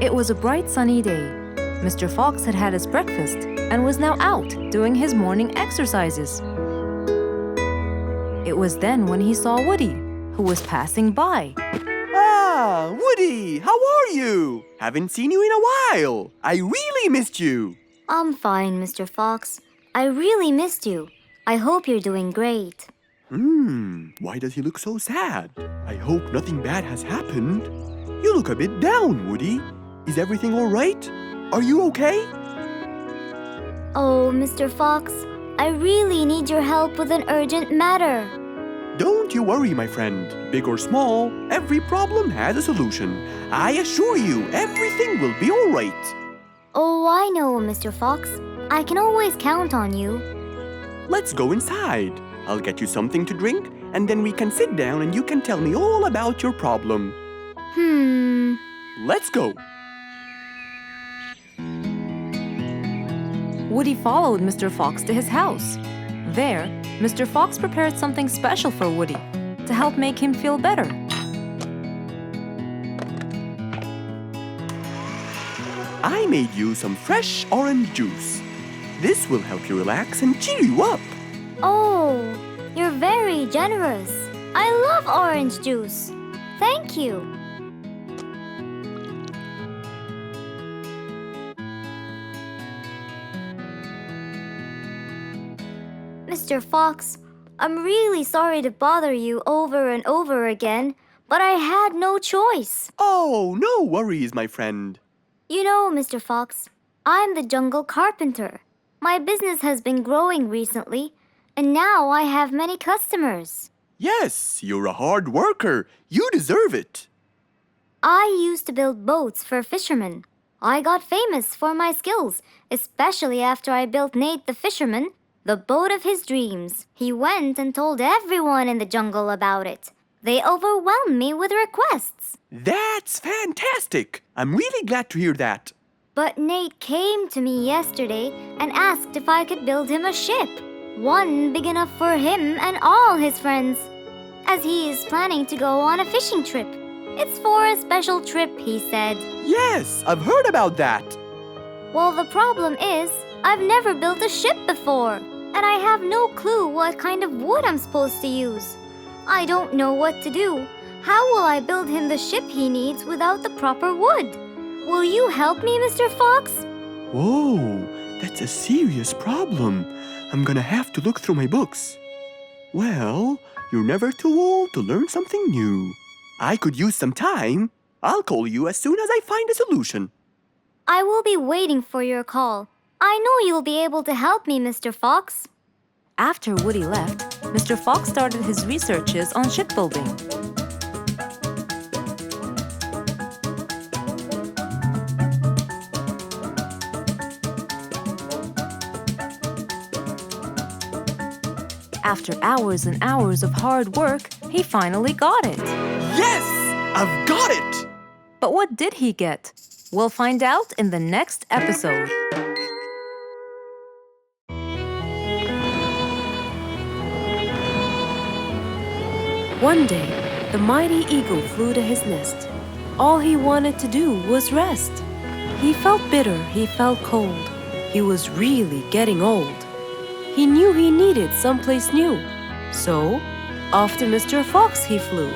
It was a bright sunny day. Mr. Fox had had his breakfast and was now out doing his morning exercises. It was then when he saw Woody, who was passing by. Ah, Woody, how are you? Haven't seen you in a while. I really missed you. I'm fine, Mr. Fox. I really missed you. I hope you're doing great. Why does he look so sad? I hope nothing bad has happened. You look a bit down, Woody. Is everything all right? Are you okay? Oh, Mr. Fox, I really need your help with an urgent matter. Don't you worry, my friend. Big or small, every problem has a solution. I assure you, everything will be all right. Oh, I know, Mr. Fox. I can always count on you. Let's go inside. I'll get you something to drink, and then we can sit down and you can tell me all about your problem. Let's go. Woody followed Mr. Fox to his house. There, Mr. Fox prepared something special for Woody to help make him feel better. I made you some fresh orange juice. This will help you relax and cheer you up. Oh, you're very generous. I love orange juice. Thank you. Mr. Fox, I'm really sorry to bother you over and over again, but I had no choice. Oh, no worries, my friend. You know, Mr. Fox, I'm the jungle carpenter. My business has been growing recently, and now I have many customers. Yes, you're a hard worker. You deserve it. I used to build boats for fishermen. I got famous for my skills, especially after I built Nate the fisherman the boat of his dreams. He went and told everyone in the jungle about it. They overwhelmed me with requests. That's fantastic. I'm really glad to hear that. But Nate came to me yesterday and asked if I could build him a ship. One big enough for him and all his friends, as he is planning to go on a fishing trip. It's for a special trip, he said. Yes, I've heard about that. Well, the problem is, I've never built a ship before, and I have no clue what kind of wood I'm supposed to use. I don't know what to do. How will I build him the ship he needs without the proper wood? Will you help me, Mr. Fox? Whoa, that's a serious problem. I'm gonna have to look through my books. Well, you're never too old to learn something new. I could use some time. I'll call you as soon as I find a solution. I will be waiting for your call. I know you'll be able to help me, Mr. Fox. After Woody left, Mr. Fox started his researches on shipbuilding. After hours and hours of hard work, he finally got it. Yes! I've got it! But what did he get? We'll find out in the next episode. One day, the mighty eagle flew to his nest. All he wanted to do was rest. He felt bitter, he felt cold. He was really getting old. He knew he needed someplace new. So, off to Mr. Fox he flew.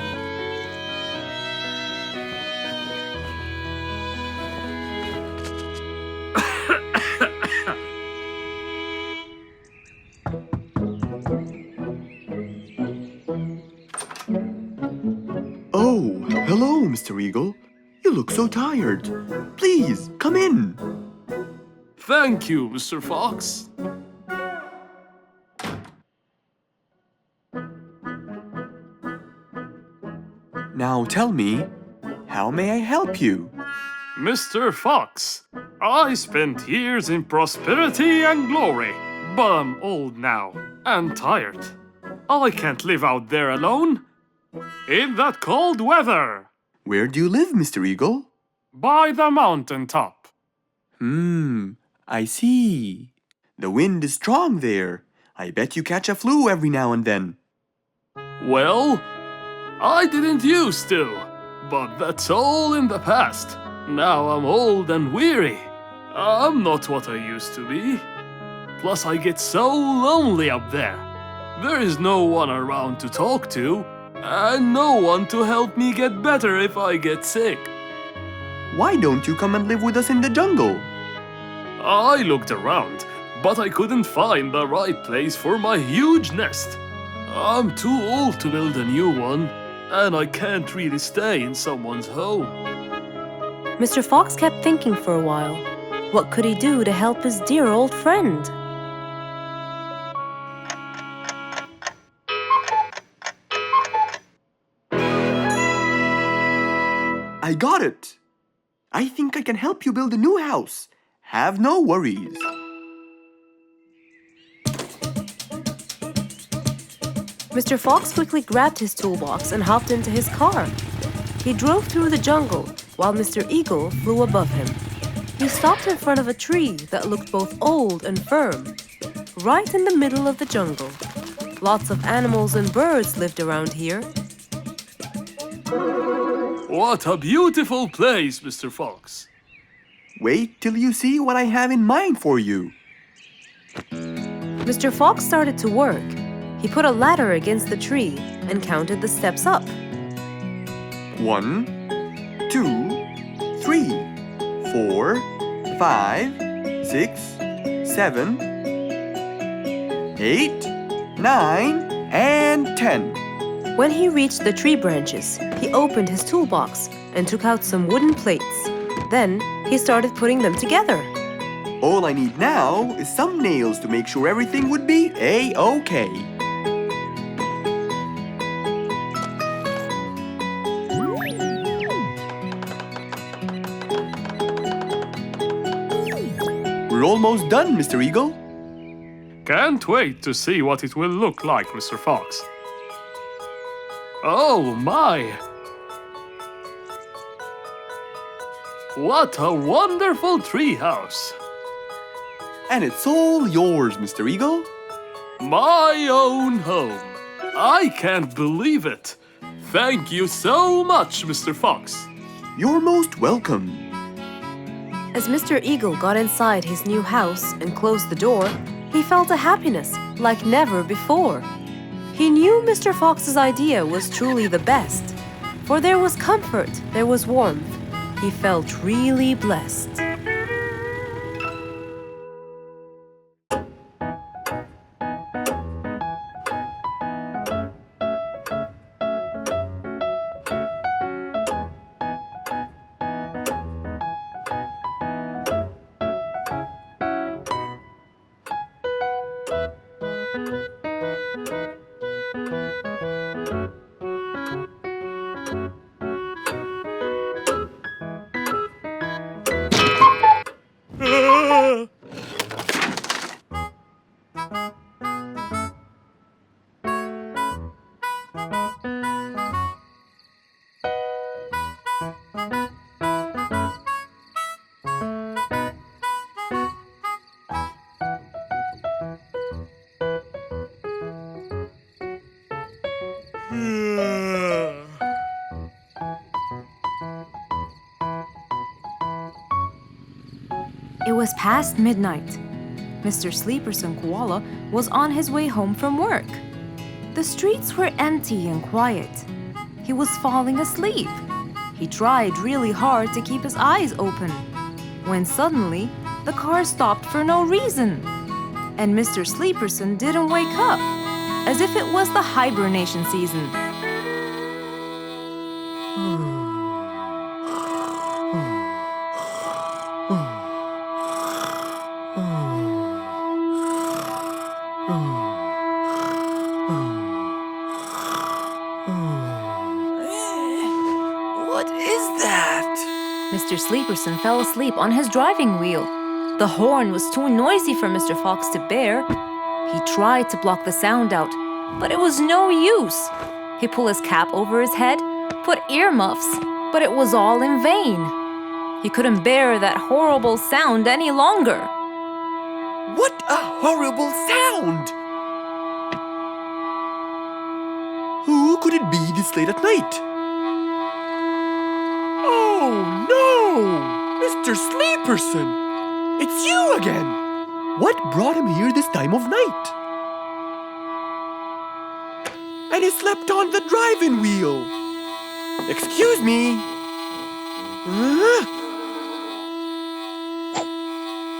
Oh, hello, Mr. Eagle. You look so tired. Please, come in. Thank you, Mr. Fox. Now tell me, how may I help you? Mr. Fox, I spent years in prosperity and glory, but I'm old now and tired. I can't live out there alone in that cold weather. Where do you live, Mr. Eagle? By the mountain top. I see. The wind is strong there. I bet you catch a flu every now and then. Well, I didn't used to, but that's all in the past. Now I'm old and weary. I'm not what I used to be. Plus, I get so lonely up there. There is no one around to talk to, and no one to help me get better if I get sick. Why don't you come and live with us in the jungle? I looked around, but I couldn't find the right place for my huge nest. I'm too old to build a new one, and I can't really stay in someone's home. Mr. Fox kept thinking for a while. What could he do to help his dear old friend? I got it! I think I can help you build a new house. Have no worries. Mr. Fox quickly grabbed his toolbox and hopped into his car. He drove through the jungle while Mr. Eagle flew above him. He stopped in front of a tree that looked both old and firm, right in the middle of the jungle. Lots of animals and birds lived around here. What a beautiful place, Mr. Fox. Wait till you see what I have in mind for you. Mr. Fox started to work. He put a ladder against the tree and counted the steps up. 1, 2, 3, 4, 5, 6, 7, 8, 9, and 10. When he reached the tree branches, he opened his toolbox and took out some wooden plates. Then he started putting them together. All I need now is some nails to make sure everything would be A-OK. We're almost done, Mr. Eagle. Can't wait to see what it will look like, Mr. Fox. Oh my! What a wonderful treehouse! And it's all yours, Mr. Eagle. My own home. I can't believe it. Thank you so much, Mr. Fox. You're most welcome. As Mr. Eagle got inside his new house and closed the door, he felt a happiness like never before. He knew Mr. Fox's idea was truly the best, for there was comfort, there was warmth. He felt really blessed. It was past midnight. Mr. Sleeperson Koala was on his way home from work. The streets were empty and quiet. He was falling asleep. He tried really hard to keep his eyes open, when suddenly the car stopped for no reason. And Mr. Sleeperson didn't wake up, as if it was the hibernation season. What is that? Mr. Sleeperson fell asleep on his driving wheel. The horn was too noisy for Mr. Fox to bear. He tried to block the sound out, but it was no use. He pulled his cap over his head, put earmuffs, but it was all in vain. He couldn't bear that horrible sound any longer. What a horrible sound! Who could it be this late at night? Oh, no! Mr. Sleeperson! It's you again! What brought him here this time of night? And he slept on the driving wheel. Excuse me.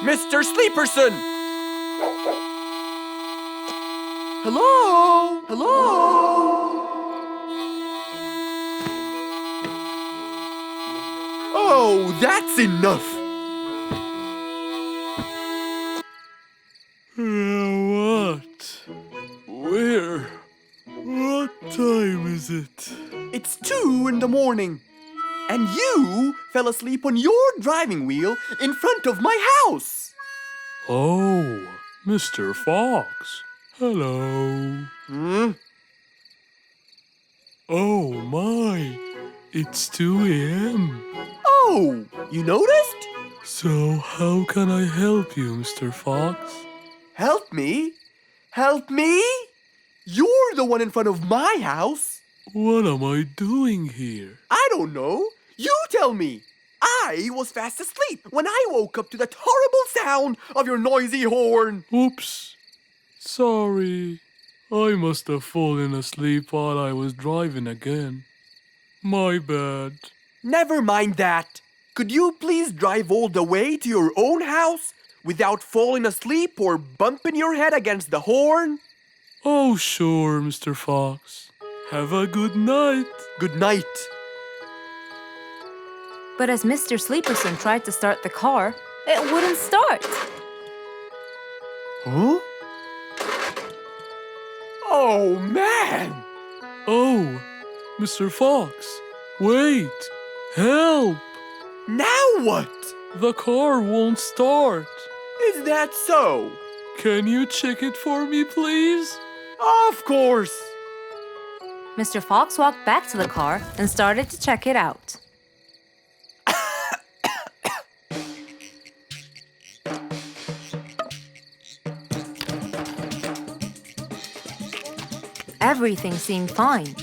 Mr. Sleeperson! Hello? Hello? Oh, that's enough! What? Where? What time is it? It's 2 in the morning. And you fell asleep on your driving wheel in front of my house. Oh, Mr. Fox. Hello. Oh my, it's 2 a.m. Oh, you noticed? So how can I help you, Mr. Fox? Help me? Help me? You're the one in front of my house. What am I doing here? I don't know. You tell me. I was fast asleep when I woke up to that horrible sound of your noisy horn. Oops. Sorry. I must have fallen asleep while I was driving again. My bad. Never mind that. Could you please drive all the way to your own house without falling asleep or bumping your head against the horn? Oh, sure, Mr. Fox. Have a good night. Good night. But as Mr. Sleeperson tried to start the car, it wouldn't start. Huh? Oh, man! Oh, Mr. Fox, wait! Help! Now what? The car won't start. Is that so? Can you check it for me, please? Of course! Mr. Fox walked back to the car and started to check it out. Everything seemed fine.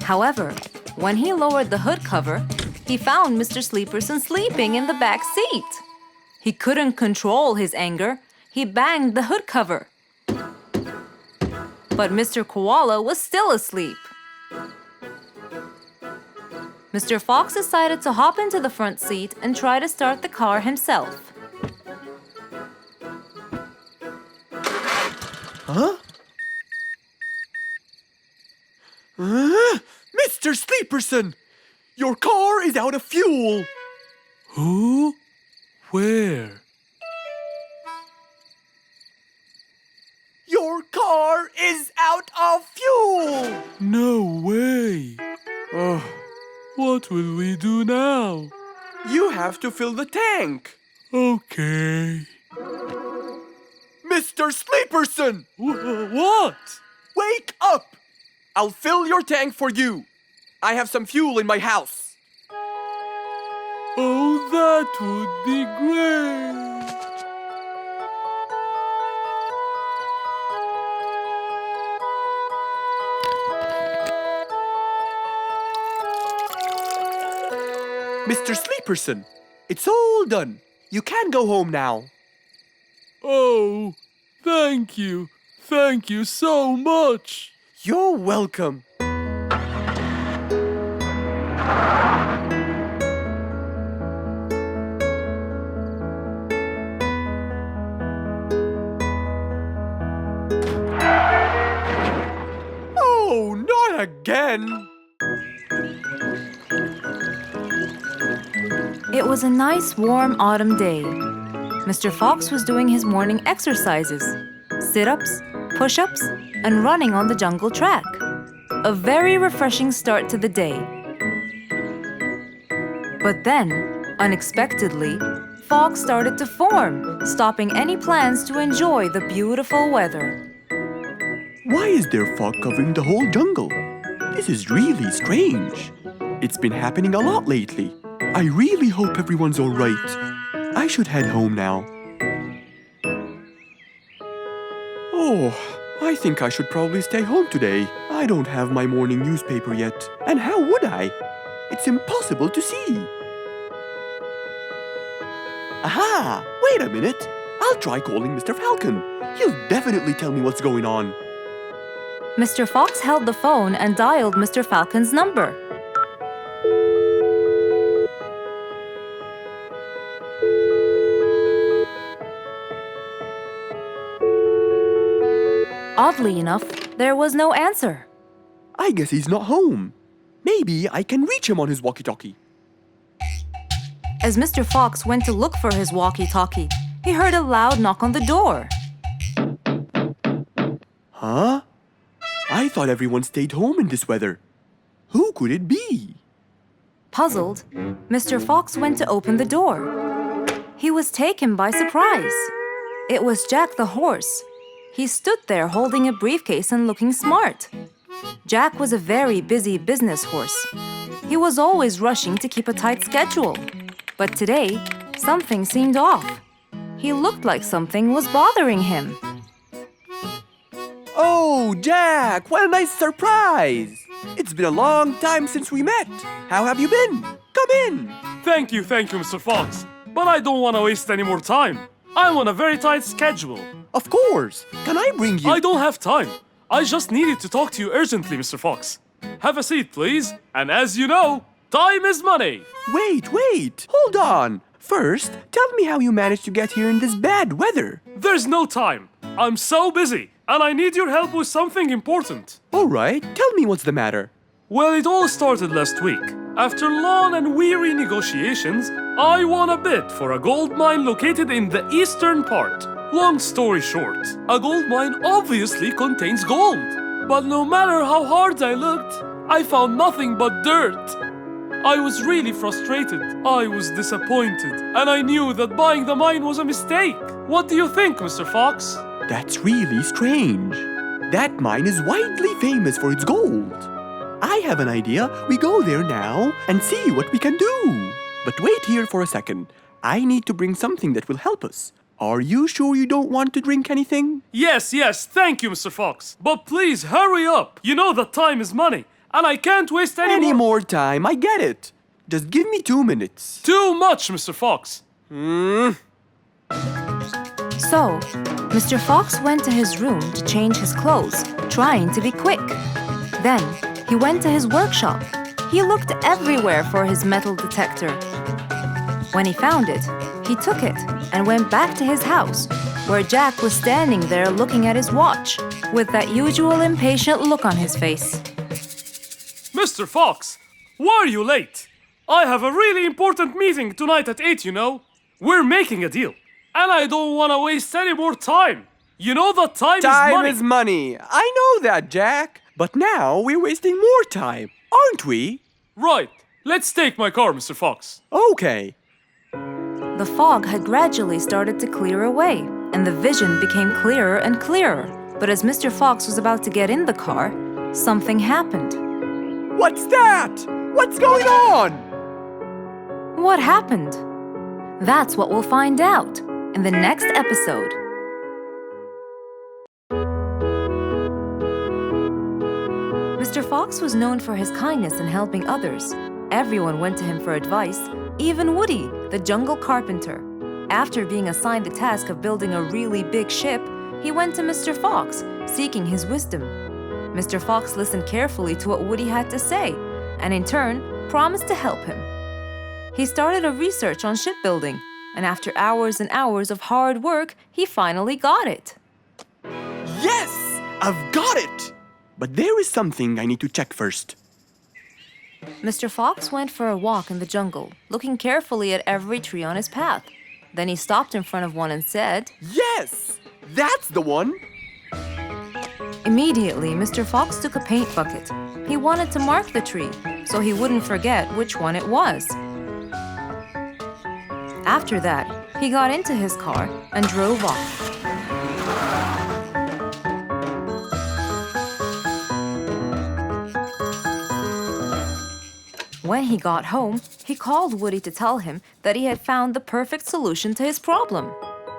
However, when he lowered the hood cover, he found Mr. Sleeperson sleeping in the back seat. He couldn't control his anger. He banged the hood cover. But Mr. Koala was still asleep. Mr. Fox decided to hop into the front seat and try to start the car himself. Huh? Mr. Sleeperson! Your car is out of fuel! Who? Where? Your car is out of fuel! No way! Oh, What will we do now? you have to fill the tank! Okay. Mr. Sleeperson! What? Wake up! I'll fill your tank for you. I have some fuel in my house. Oh, that would be great. Mr. Sleeperson, it's all done. You can go home now. Oh, thank you. Thank you so much. You're welcome. Oh, not again! It was a nice warm autumn day. Mr. Fox was doing his morning exercises, sit-ups, push-ups, and running on the jungle track. A very refreshing start to the day. But then, unexpectedly, fog started to form, stopping any plans to enjoy the beautiful weather. Why is there fog covering the whole jungle? This is really strange. It's been happening a lot lately. I really hope everyone's all right. I should head home now. Oh, I think I should probably stay home today. I don't have my morning newspaper yet. And how would I? It's impossible to see. Aha! Wait a minute. I'll try calling Mr. Falcon. He'll definitely tell me what's going on. Mr. Fox held the phone and dialed Mr. Falcon's number. Oddly enough, there was no answer. I guess he's not home. Maybe I can reach him on his walkie-talkie. As Mr. Fox went to look for his walkie-talkie, he heard a loud knock on the door. Huh? I thought everyone stayed home in this weather. Who could it be? Puzzled, Mr. Fox went to open the door. He was taken by surprise. It was Jack the horse. He stood there holding a briefcase and looking smart. Jack was a very busy business horse. He was always rushing to keep a tight schedule. But today, something seemed off. He looked like something was bothering him. Oh, Jack, what a nice surprise! It's been a long time since we met. How have you been? Come in. Thank you, Mr. Fox. But I don't want to waste any more time. I'm on a very tight schedule. Of course. Can I bring you... I don't have time. I just needed to talk to you urgently, Mr. Fox. Have a seat, please. And as you know, time is money. Wait. Hold on. First, tell me how you managed to get here in this bad weather. There's no time. I'm so busy, and I need your help with something important. All right, tell me what's the matter. Well, it all started last week. After long and weary negotiations, I won a bid for a gold mine located in the eastern part. Long story short, a gold mine obviously contains gold. But no matter how hard I looked, I found nothing but dirt. I was really frustrated. I was disappointed, and I knew that buying the mine was a mistake. What do you think, Mr. Fox? That's really strange. That mine is widely famous for its gold. I have an idea. We go there now and see what we can do. But wait here for a second. I need to bring something that will help us. Are you sure you don't want to drink anything? Yes, thank you, Mr. Fox. But please, hurry up. You know that time is money, and I can't waste any more time. I get it. Just give me 2 minutes. Too much, Mr. Fox. So, Mr. Fox went to his room to change his clothes, trying to be quick. Then, he went to his workshop. He looked everywhere for his metal detector. When he found it, he took it and went back to his house, where Jack was standing there looking at his watch, with that usual impatient look on his face. Mr. Fox, why are you late? I have a really important meeting tonight at 8, you know. We're making a deal, and I don't want to waste any more time. You know that time is money. Time is money. I know that, Jack. But now we're wasting more time, aren't we? Right. Let's take my car, Mr. Fox. Okay. The fog had gradually started to clear away, and the vision became clearer and clearer. But as Mr. Fox was about to get in the car, something happened. What's that? What's going on? What happened? That's what we'll find out in the next episode. Mr. Fox was known for his kindness in helping others. Everyone went to him for advice, even Woody, the jungle carpenter. After being assigned the task of building a really big ship, he went to Mr. Fox, seeking his wisdom. Mr. Fox listened carefully to what Woody had to say, and in turn, promised to help him. He started a research on shipbuilding, and after hours and hours of hard work, he finally got it. Yes! I've got it! But there is something I need to check first. Mr. Fox went for a walk in the jungle, looking carefully at every tree on his path. Then he stopped in front of one and said, Yes! That's the one! Immediately, Mr. Fox took a paint bucket. He wanted to mark the tree, so he wouldn't forget which one it was. After that, he got into his car and drove off. When he got home, he called Woody to tell him that he had found the perfect solution to his problem.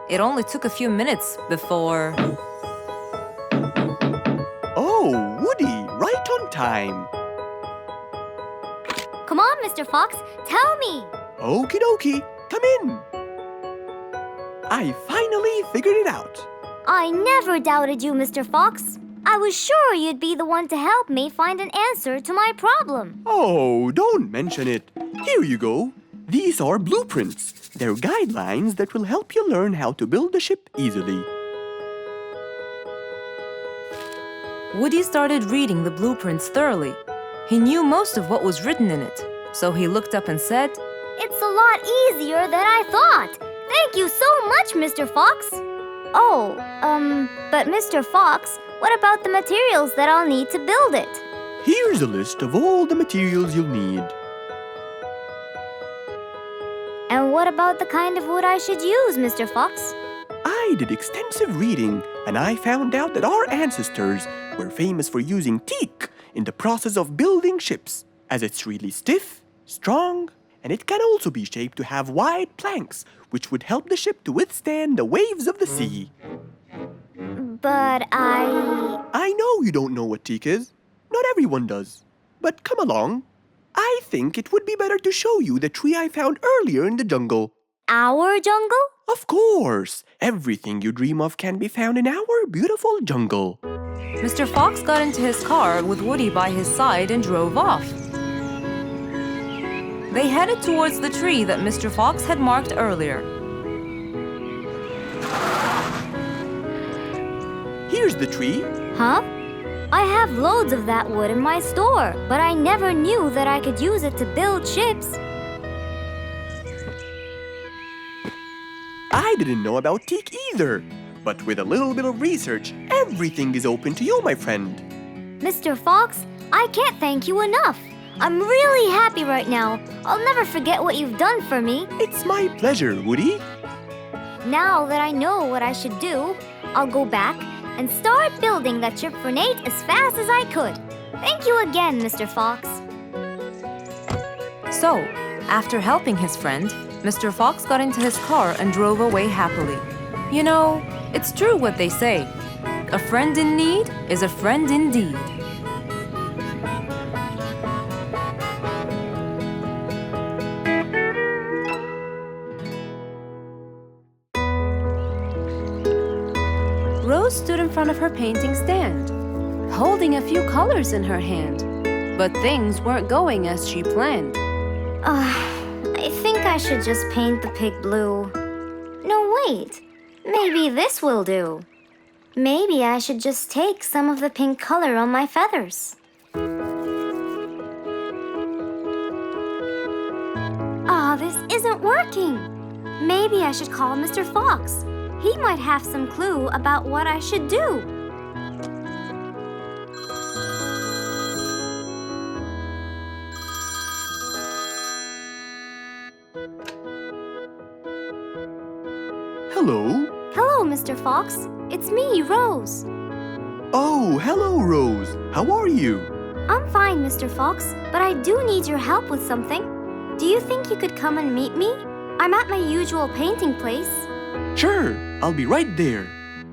It only took a few minutes before... Oh, Woody, right on time. Come on, Mr. Fox, tell me. Okie dokie, come in. I finally figured it out. I never doubted you, Mr. Fox. I was sure you'd be the one to help me find an answer to my problem. Oh, don't mention it. Here you go. These are blueprints. They're guidelines that will help you learn how to build a ship easily. Woody started reading the blueprints thoroughly. He knew most of what was written in it, so he looked up and said, It's a lot easier than I thought. Thank you so much, Mr. Fox. Oh, but Mr. Fox, what about the materials that I'll need to build it? Here's a list of all the materials you'll need. And what about the kind of wood I should use, Mr. Fox? I did extensive reading, and I found out that our ancestors were famous for using teak in the process of building ships, as it's really stiff, strong, and it can also be shaped to have wide planks, which would help the ship to withstand the waves of the sea. But I know you don't know what teak is. Not everyone does. But come along. I think it would be better to show you the tree I found earlier in the jungle. Our jungle? Of course! Everything you dream of can be found in our beautiful jungle. Mr. Fox got into his car with Woody by his side and drove off. They headed towards the tree that Mr. Fox had marked earlier. Here's the tree. Huh? I have loads of that wood in my store, but I never knew that I could use it to build ships. I didn't know about teak either. But with a little bit of research, everything is open to you, my friend. Mr. Fox, I can't thank you enough. I'm really happy right now. I'll never forget what you've done for me. It's my pleasure, Woody. Now that I know what I should do, I'll go back and start building that ship for Nate as fast as I could. Thank you again, Mr. Fox. So, after helping his friend, Mr. Fox got into his car and drove away happily. You know, it's true what they say. A friend in need is a friend indeed. Rose stood in front of her painting stand, holding a few colors in her hand. But things weren't going as she planned. I think I should just paint the pig blue. No, wait. Maybe this will do. Maybe I should just take some of the pink color on my feathers. This isn't working. Maybe I should call Mr. Fox. He might have some clue about what I should do. Hello. Hello, Mr. Fox. It's me, Rose. Oh, hello, Rose. How are you? I'm fine, Mr. Fox, but I do need your help with something. Do you think you could come and meet me? I'm at my usual painting place. Sure, I'll be right there.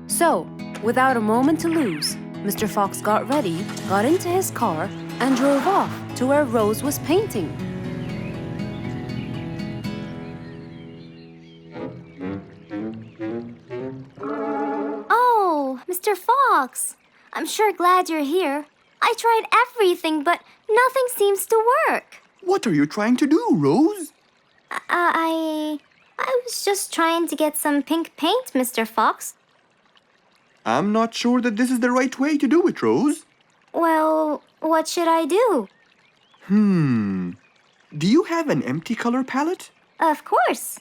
So, without a moment to lose, Mr. Fox got ready, got into his car, and drove off to where Rose was painting. Oh, Mr. Fox. I'm sure glad you're here. I tried everything, but nothing seems to work. What are you trying to do, Rose? I was just trying to get some pink paint, Mr. Fox. I'm not sure that this is the right way to do it, Rose. Well, what should I do? Do you have an empty color palette? Of course.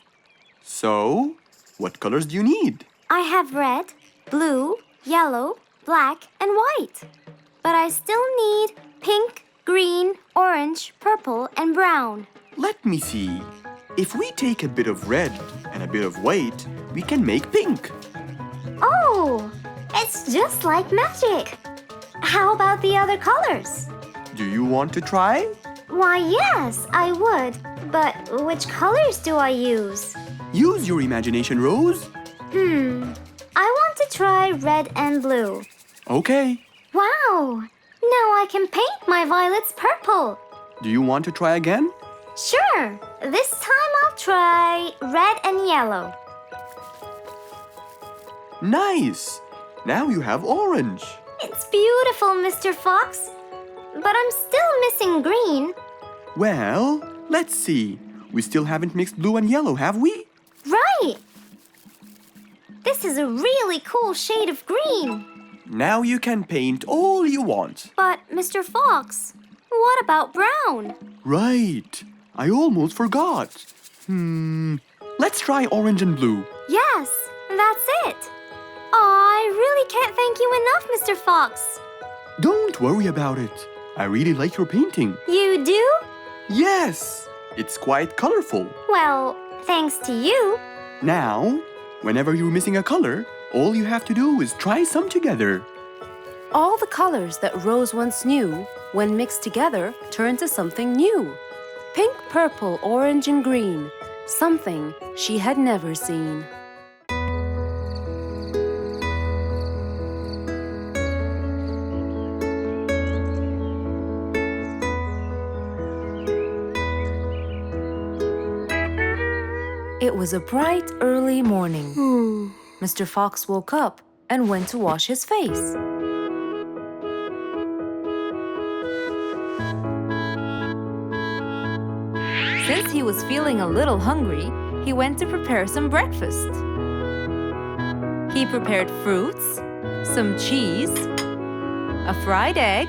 So, what colors do you need? I have red, blue, yellow, black, and white. But I still need pink, green, orange, purple, and brown. Let me see. If we take a bit of red and a bit of white, we can make pink. Oh, it's just like magic. How about the other colors? Do you want to try? Why, yes, I would. But which colors do I use? Use your imagination, Rose. I want to try red and blue. Okay. Wow, now I can paint my violets purple. Do you want to try again? Sure, this time I'll try red and yellow. Nice! Now you have orange. It's beautiful, Mr. Fox. But I'm still missing green. Well, let's see. We still haven't mixed blue and yellow, have we? Right! This is a really cool shade of green. Now you can paint all you want. But, Mr. Fox, what about brown? Right. I almost forgot. Let's try orange and blue. Yes, that's it. I really can't thank you enough, Mr. Fox. Don't worry about it. I really like your painting. You do? Yes! It's quite colorful. Well, thanks to you. Now, whenever you're missing a color, all you have to do is try some together. All the colors that Rose once knew, when mixed together, turned to something new. Pink, purple, orange, and green. Something she had never seen. It was a bright, early morning. Mr. Fox woke up and went to wash his face. Since he was feeling a little hungry, he went to prepare some breakfast. He prepared fruits, some cheese, a fried egg,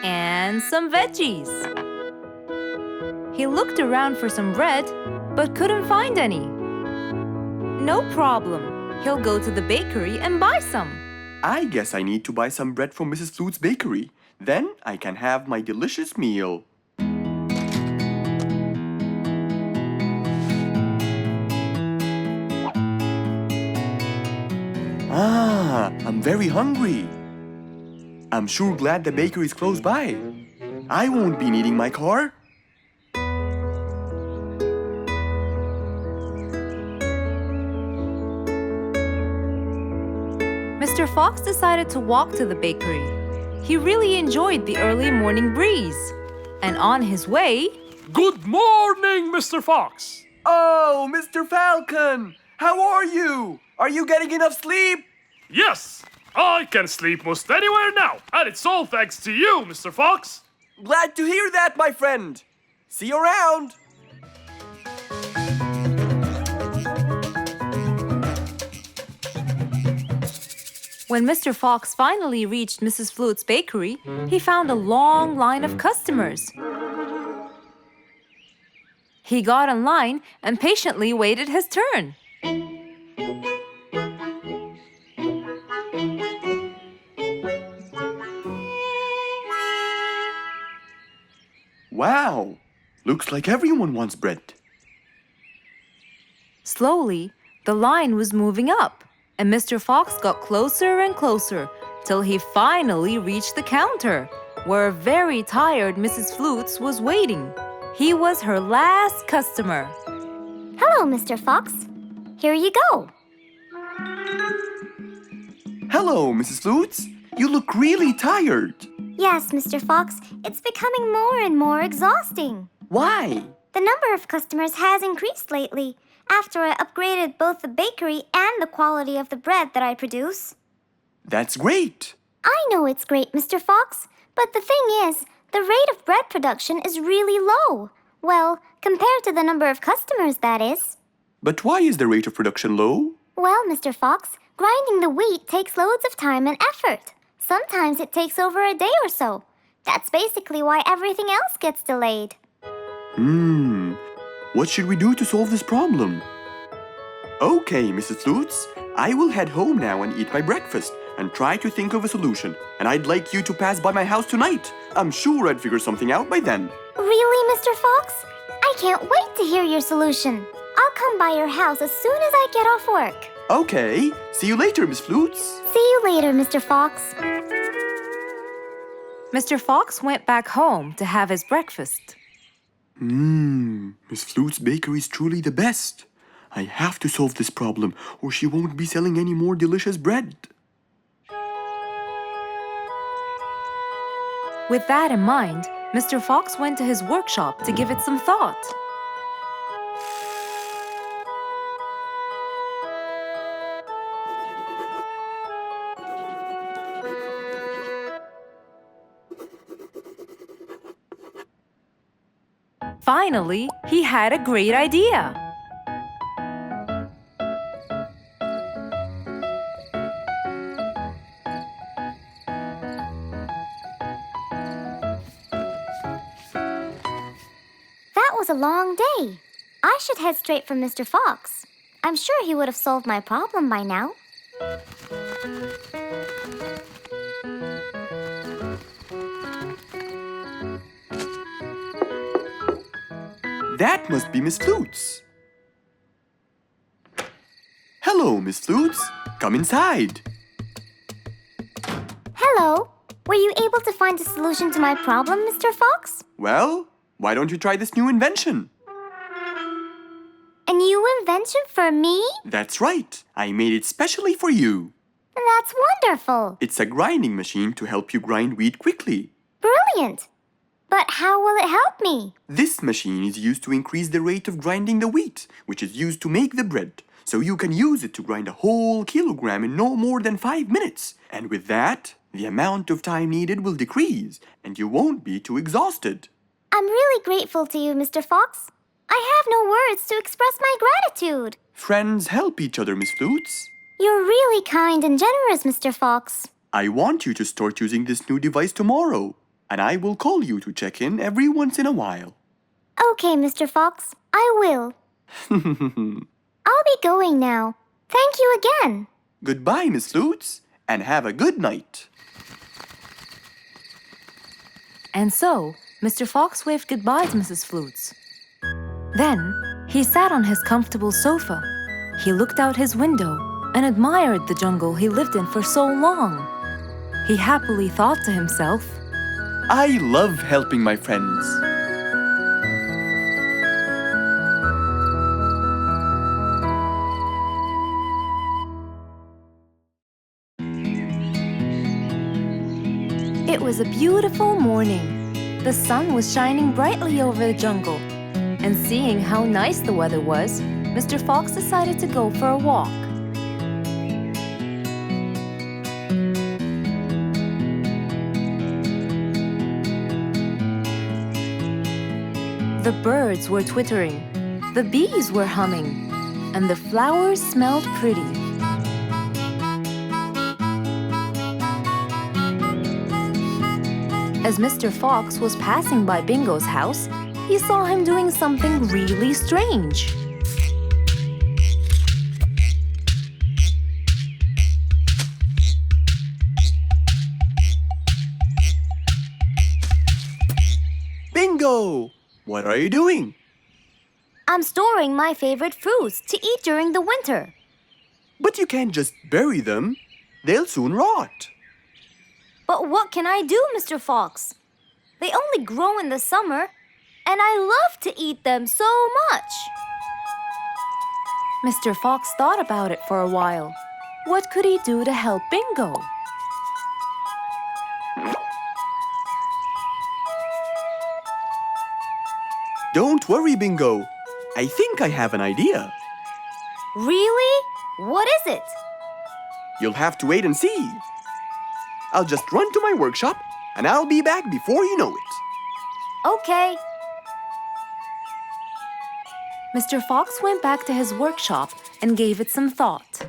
and some veggies. He looked around for some bread, but couldn't find any. No problem. He'll go to the bakery and buy some. I guess I need to buy some bread from Mrs. Flute's bakery. Then I can have my delicious meal. I'm very hungry. I'm sure glad the bakery is close by. I won't be needing my car. Mr. Fox decided to walk to the bakery. He really enjoyed the early morning breeze. And on his way... Good morning, Mr. Fox! Oh, Mr. Falcon! How are you? Are you getting enough sleep? Yes, I can sleep most anywhere now, and it's all thanks to you, Mr. Fox. Glad to hear that, my friend. See you around. When Mr. Fox finally reached Mrs. Flute's bakery, he found a long line of customers. He got in line and patiently waited his turn. Wow, looks like everyone wants bread. Slowly, the line was moving up, and Mr. Fox got closer and closer till he finally reached the counter, where a very tired Mrs. Flutes was waiting. He was her last customer. Hello, Mr. Fox. Here you go. Hello, Mrs. Flutes. You look really tired. Yes, Mr. Fox, it's becoming more and more exhausting. Why? The number of customers has increased lately after I upgraded both the bakery and the quality of the bread that I produce. That's great. I know it's great, Mr. Fox, but the thing is, the rate of bread production is really low. Well, compared to the number of customers, that is. But why is the rate of production low? Well, Mr. Fox, grinding the wheat takes loads of time and effort. Sometimes it takes over a day or so. That's basically why everything else gets delayed. What should we do to solve this problem? Okay, Mrs. Flutes, I will head home now and eat my breakfast and try to think of a solution. And I'd like you to pass by my house tonight. I'm sure I'd figure something out by then. Really, Mr. Fox? I can't wait to hear your solution. I'll come by your house as soon as I get off work. Okay, see you later, Miss Flutes. See you later, Mr. Fox. Mr. Fox went back home to have his breakfast. Miss Flute's bakery is truly the best. I have to solve this problem, or she won't be selling any more delicious bread. With that in mind, Mr. Fox went to his workshop to give it some thought. Finally, he had a great idea. That was a long day. I should head straight for Mr. Fox. I'm sure he would have solved my problem by now. That must be Miss Flutes. Hello, Miss Flutes. Come inside. Hello. Were you able to find a solution to my problem, Mr. Fox? Well, why don't you try this new invention? A new invention for me? That's right. I made it specially for you. That's wonderful. It's a grinding machine to help you grind wheat quickly. Brilliant. But how will it help me? This machine is used to increase the rate of grinding the wheat, which is used to make the bread. So you can use it to grind a whole kilogram in no more than 5 minutes. And with that, the amount of time needed will decrease, and you won't be too exhausted. I'm really grateful to you, Mr. Fox. I have no words to express my gratitude. Friends help each other, Miss Flutes. You're really kind and generous, Mr. Fox. I want you to start using this new device tomorrow, and I will call you to check in every once in a while. Okay, Mr. Fox, I will. I'll be going now. Thank you again. Goodbye, Miss Flutes, and have a good night. And so, Mr. Fox waved goodbye to Mrs. Flutes. Then, he sat on his comfortable sofa. He looked out his window and admired the jungle he lived in for so long. He happily thought to himself, I love helping my friends. It was a beautiful morning. The sun was shining brightly over the jungle. And seeing how nice the weather was, Mr. Fox decided to go for a walk. The birds were twittering, the bees were humming, and the flowers smelled pretty. As Mr. Fox was passing by Bingo's house, he saw him doing something really strange. Bingo! What are you doing? I'm storing my favorite fruits to eat during the winter. But you can't just bury them. They'll soon rot. But what can I do, Mr. Fox? They only grow in the summer, and I love to eat them so much. Mr. Fox thought about it for a while. What could he do to help Bingo? Don't worry, Bingo. I think I have an idea. Really? What is it? You'll have to wait and see. I'll just run to my workshop, and I'll be back before you know it. Okay. Mr. Fox went back to his workshop and gave it some thought.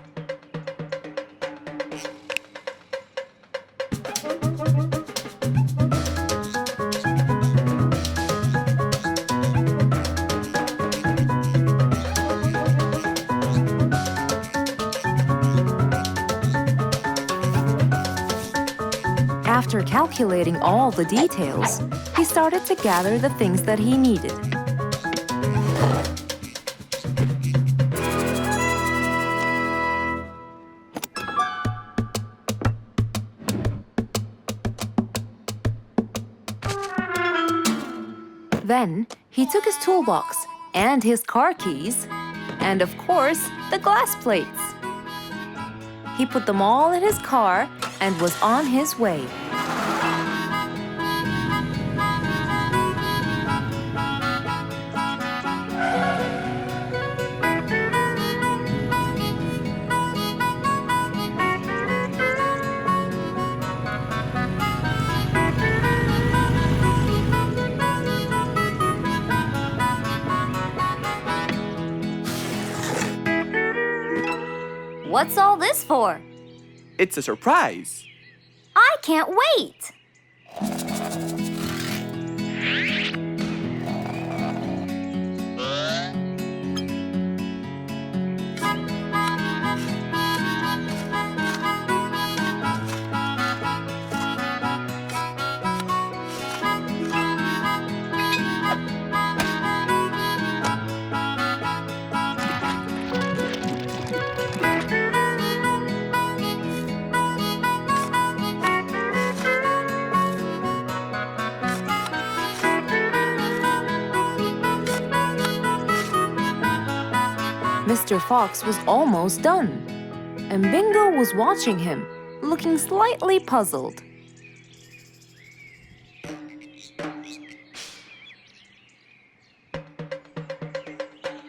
After calculating all the details, he started to gather the things that he needed. Then, he took his toolbox and his car keys, and of course, the glass plates. He put them all in his car and was on his way. What's all this for? It's a surprise. I can't wait! Mr. Fox was almost done, and Bingo was watching him, looking slightly puzzled.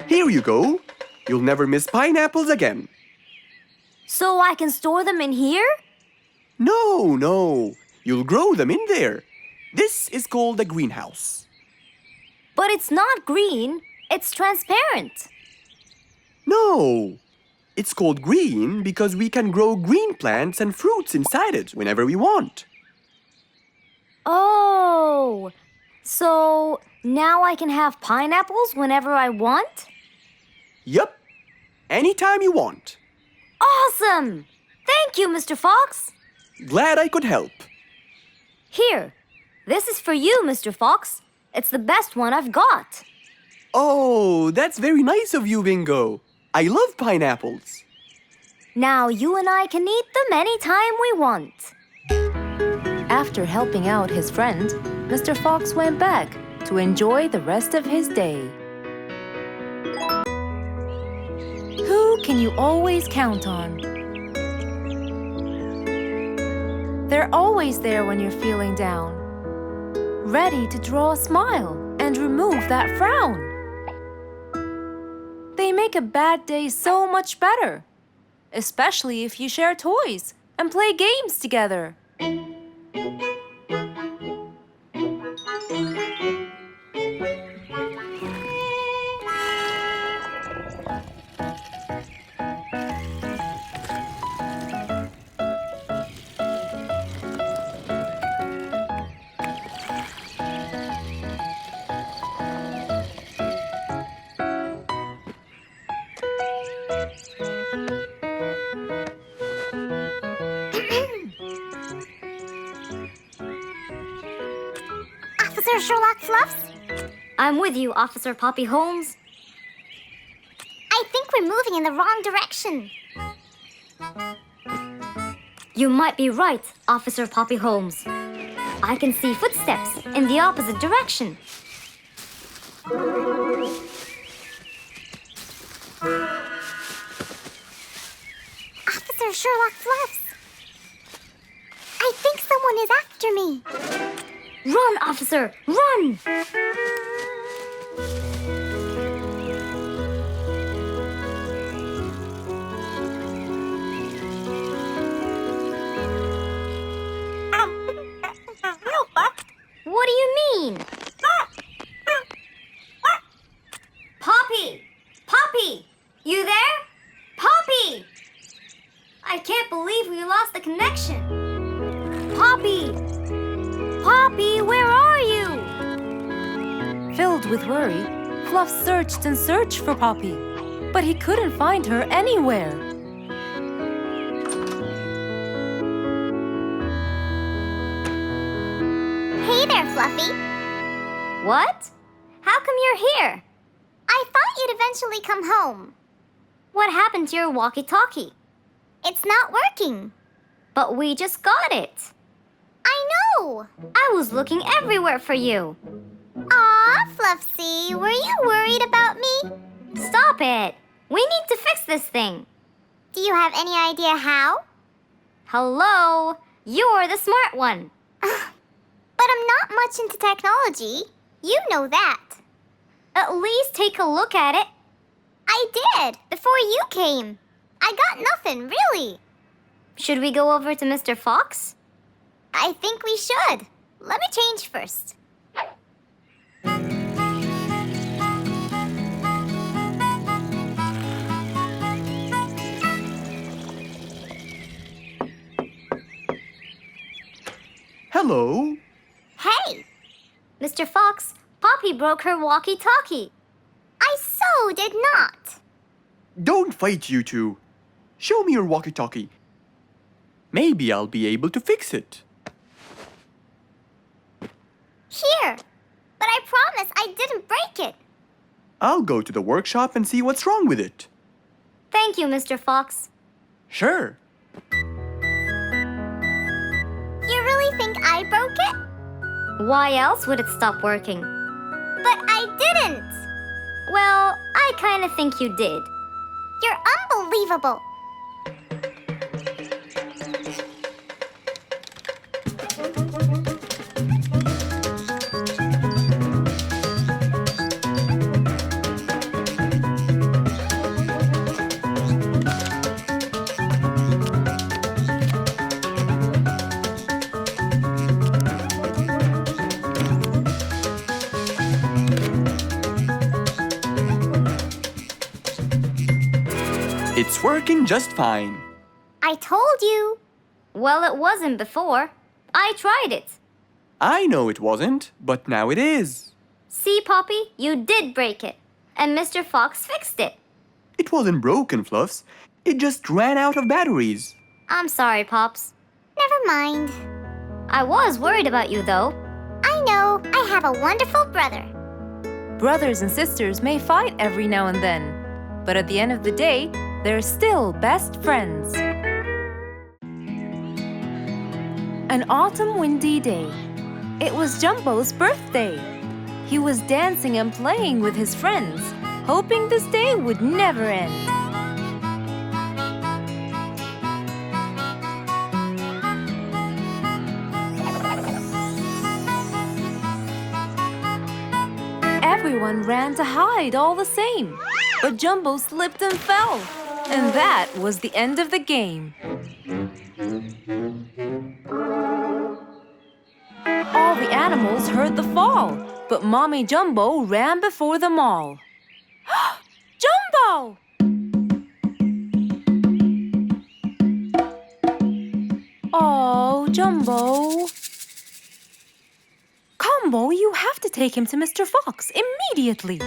Here you go. You'll never miss pineapples again. So I can store them in here? No. You'll grow them in there. This is called a greenhouse. But it's not green, it's transparent. No. It's called green because we can grow green plants and fruits inside it whenever we want. Oh, so now I can have pineapples whenever I want? Yup. Anytime you want. Awesome! Thank you, Mr. Fox. Glad I could help. Here, this is for you, Mr. Fox. It's the best one I've got. Oh, that's very nice of you, Bingo. I love pineapples. Now you and I can eat them anytime we want. After helping out his friend, Mr. Fox went back to enjoy the rest of his day. Who can you always count on? They're always there when you're feeling down, ready to draw a smile and remove that frown. They make a bad day so much better, especially if you share toys and play games together. Officer Sherlock Fluffs? I'm with you, Officer Poppy Holmes. I think we're moving in the wrong direction. You might be right, Officer Poppy Holmes. I can see footsteps in the opposite direction. Officer Sherlock Fluffs. I think someone is after me. Run, officer, run! What do you mean? Poppy! Poppy! You there? Poppy! I can't believe we lost the connection. Poppy! Poppy, where are you? Filled with worry, Fluff searched and searched for Poppy, but he couldn't find her anywhere. Hey there, Fluffy. What? How come you're here? I thought you'd eventually come home. What happened to your walkie-talkie? It's not working. But we just got it. I know. I was looking everywhere for you. Aw, Fluffsy, were you worried about me? Stop it. We need to fix this thing. Do you have any idea how? Hello? You're the smart one. But I'm not much into technology. You know that. At least take a look at it. I did, before you came. I got nothing, really. Should we go over to Mr. Fox? I think we should. Let me change first. Hello. Hey, Mr. Fox, Poppy broke her walkie-talkie. I so did not. Don't fight, you two. Show me your walkie-talkie. Maybe I'll be able to fix it. Here. But I promise I didn't break it. I'll go to the workshop and see what's wrong with it. Thank you, Mr. Fox. Sure. You really think I broke it? Why else would it stop working? But I didn't. Well, I kind of think you did. You're unbelievable. It's working just fine. I told you. Well, it wasn't before. I tried it. I know it wasn't, but now it is. See, Poppy, you did break it. And Mr. Fox fixed it. It wasn't broken, Fluffs. It just ran out of batteries. I'm sorry, Pops. Never mind. I was worried about you, though. I know. I have a wonderful brother. Brothers and sisters may fight every now and then, but at the end of the day, they're still best friends. An autumn windy day. It was Jumbo's birthday. He was dancing and playing with his friends, hoping this day would never end. Everyone ran to hide all the same, but Jumbo slipped and fell. And that was the end of the game. All the animals heard the fall, but Mommy Jumbo ran before them all. Jumbo! Oh, Jumbo. Combo, you have to take him to Mr. Fox immediately.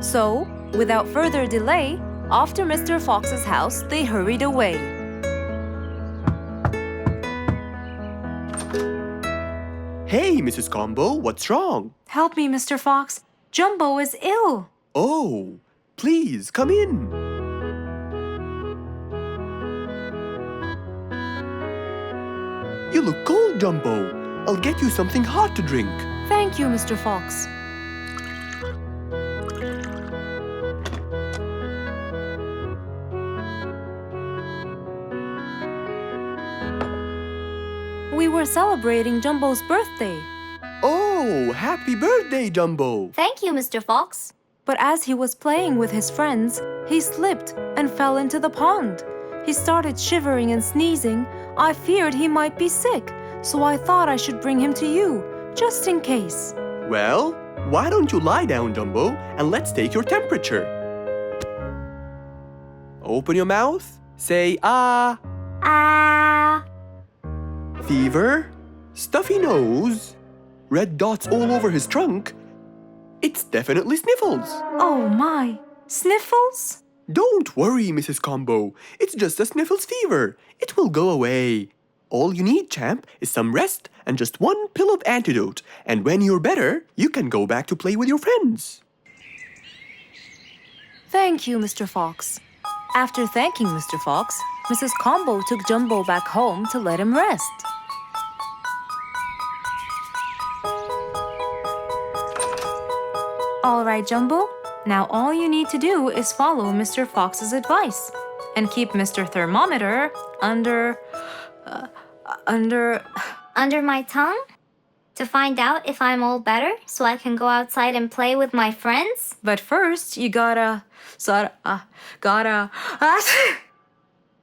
So, without further delay, off to Mr. Fox's house they hurried away. Hey, Mrs. Combo, what's wrong? Help me, Mr. Fox. Jumbo is ill. Oh, please, come in. You look cold, Jumbo. I'll get you something hot to drink. Thank you, Mr. Fox. We were celebrating Jumbo's birthday. Oh, happy birthday, Jumbo. Thank you, Mr. Fox. But as he was playing with his friends, he slipped and fell into the pond. He started shivering and sneezing. I feared he might be sick, so I thought I should bring him to you, just in case. Well, why don't you lie down, Jumbo, and let's take your temperature. Open your mouth. Say ah. Ah. Fever, stuffy nose, red dots all over his trunk. It's definitely sniffles. Oh my, sniffles? Don't worry, Mrs. Combo. It's just a sniffles fever. It will go away. All you need, champ, is some rest and just one pill of antidote. And when you're better, you can go back to play with your friends. Thank you, Mr. Fox. After thanking Mr. Fox, Mrs. Combo took Jumbo back home to let him rest. All right, Jumbo. Now all you need to do is follow Mr. Fox's advice and keep Mr. Thermometer under Under my tongue? To find out if I'm all better so I can go outside and play with my friends? But first, you gotta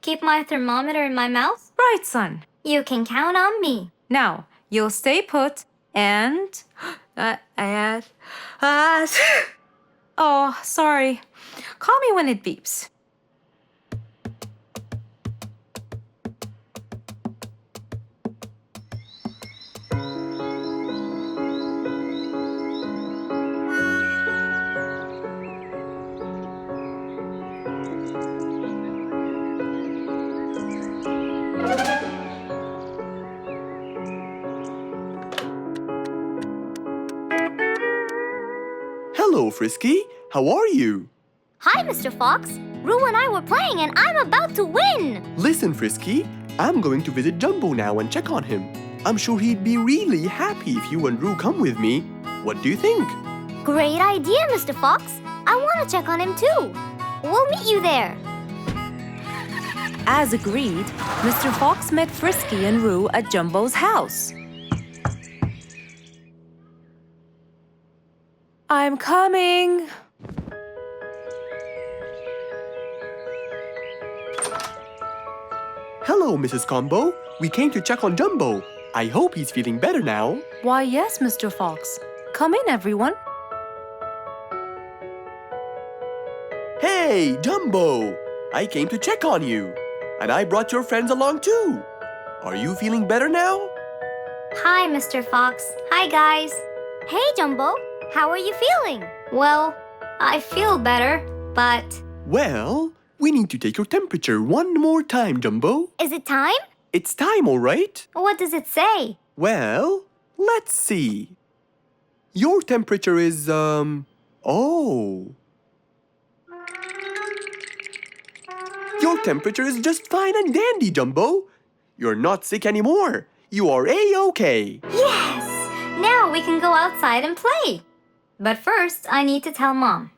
Keep my thermometer in my mouth? Right, son. You can count on me. Now, you'll stay put and oh, sorry. Call me when it beeps. Hello, Frisky. How are you? Hi, Mr. Fox. Roo and I were playing and I'm about to win. Listen, Frisky, I'm going to visit Jumbo now and check on him. I'm sure he'd be really happy if you and Roo come with me. What do you think? Great idea, Mr. Fox. I want to check on him too. We'll meet you there. As agreed, Mr. Fox met Frisky and Roo at Jumbo's house. I'm coming. Hello, Mrs. Combo. We came to check on Jumbo. I hope he's feeling better now. Why, yes, Mr. Fox. Come in, everyone. Hey, Jumbo! I came to check on you. And I brought your friends along too. Are you feeling better now? Hi, Mr. Fox. Hi, guys. Hey, Jumbo. How are you feeling? Well, I feel better, but... Well, we need to take your temperature one more time, Jumbo. Is it time? It's time, all right? What does it say? Well, let's see. Your temperature is, oh. Your temperature is just fine and dandy, Jumbo. You're not sick anymore. You are A-OK. Yes! Now we can go outside and play. But first, I need to tell Mom.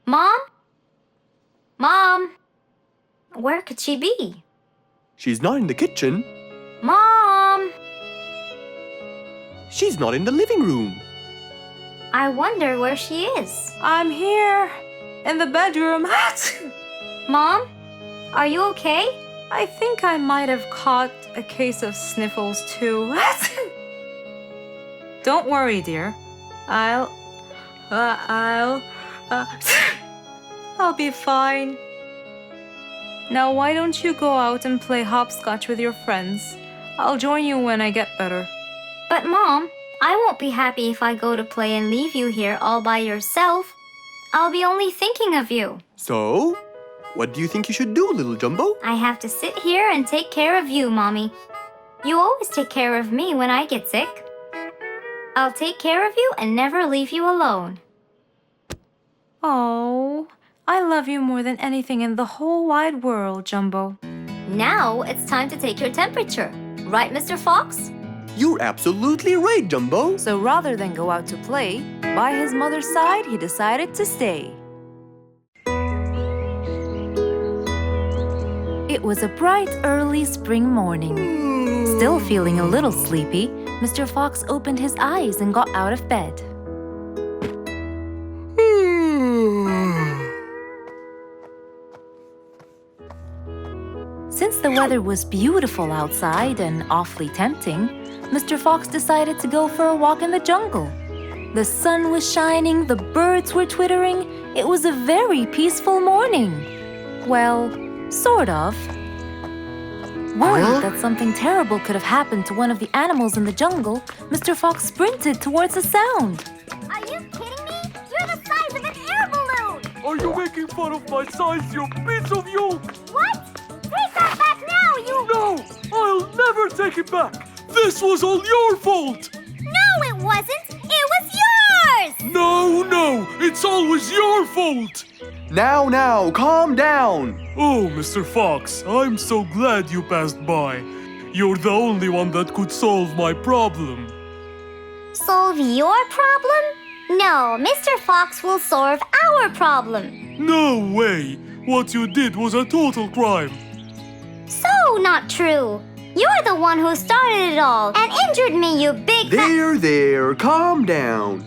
Mom? Mom? Where could she be? She's not in the kitchen. Mom! She's not in the living room. I wonder where she is. I'm here, in the bedroom. Mom? Are you okay? I think I might have caught a case of sniffles too. Don't worry, dear. I'll be fine. Now why don't you go out and play hopscotch with your friends? I'll join you when I get better. But Mom, I won't be happy if I go to play and leave you here all by yourself. I'll be only thinking of you. So, what do you think you should do, little Jumbo? I have to sit here and take care of you, Mommy. You always take care of me when I get sick. I'll take care of you and never leave you alone. Oh, I love you more than anything in the whole wide world, Jumbo. Now it's time to take your temperature. Right, Mr. Fox? You're absolutely right, Jumbo. So rather than go out to play, by his mother's side, he decided to stay. It was a bright, early spring morning. Still feeling a little sleepy, Mr. Fox opened his eyes and got out of bed. Since the weather was beautiful outside and awfully tempting, Mr. Fox decided to go for a walk in the jungle. The sun was shining, the birds were twittering. It was a very peaceful morning. Well, sort of. Worried that something terrible could have happened to one of the animals in the jungle, Mr. Fox sprinted towards the sound. Are you kidding me? You're the size of an air balloon! Are you making fun of my size, you piece of yolk? What? Take that back now, you... No! I'll never take it back! This was all your fault! No, it wasn't! It was yours! No! It's always your fault! Now, calm down. Oh, Mr. Fox, I'm so glad you passed by. You're the only one that could solve my problem. Solve your problem? No, Mr. Fox will solve our problem. No way! What you did was a total crime. So not true. You're the one who started it all and injured me, you big... There, calm down.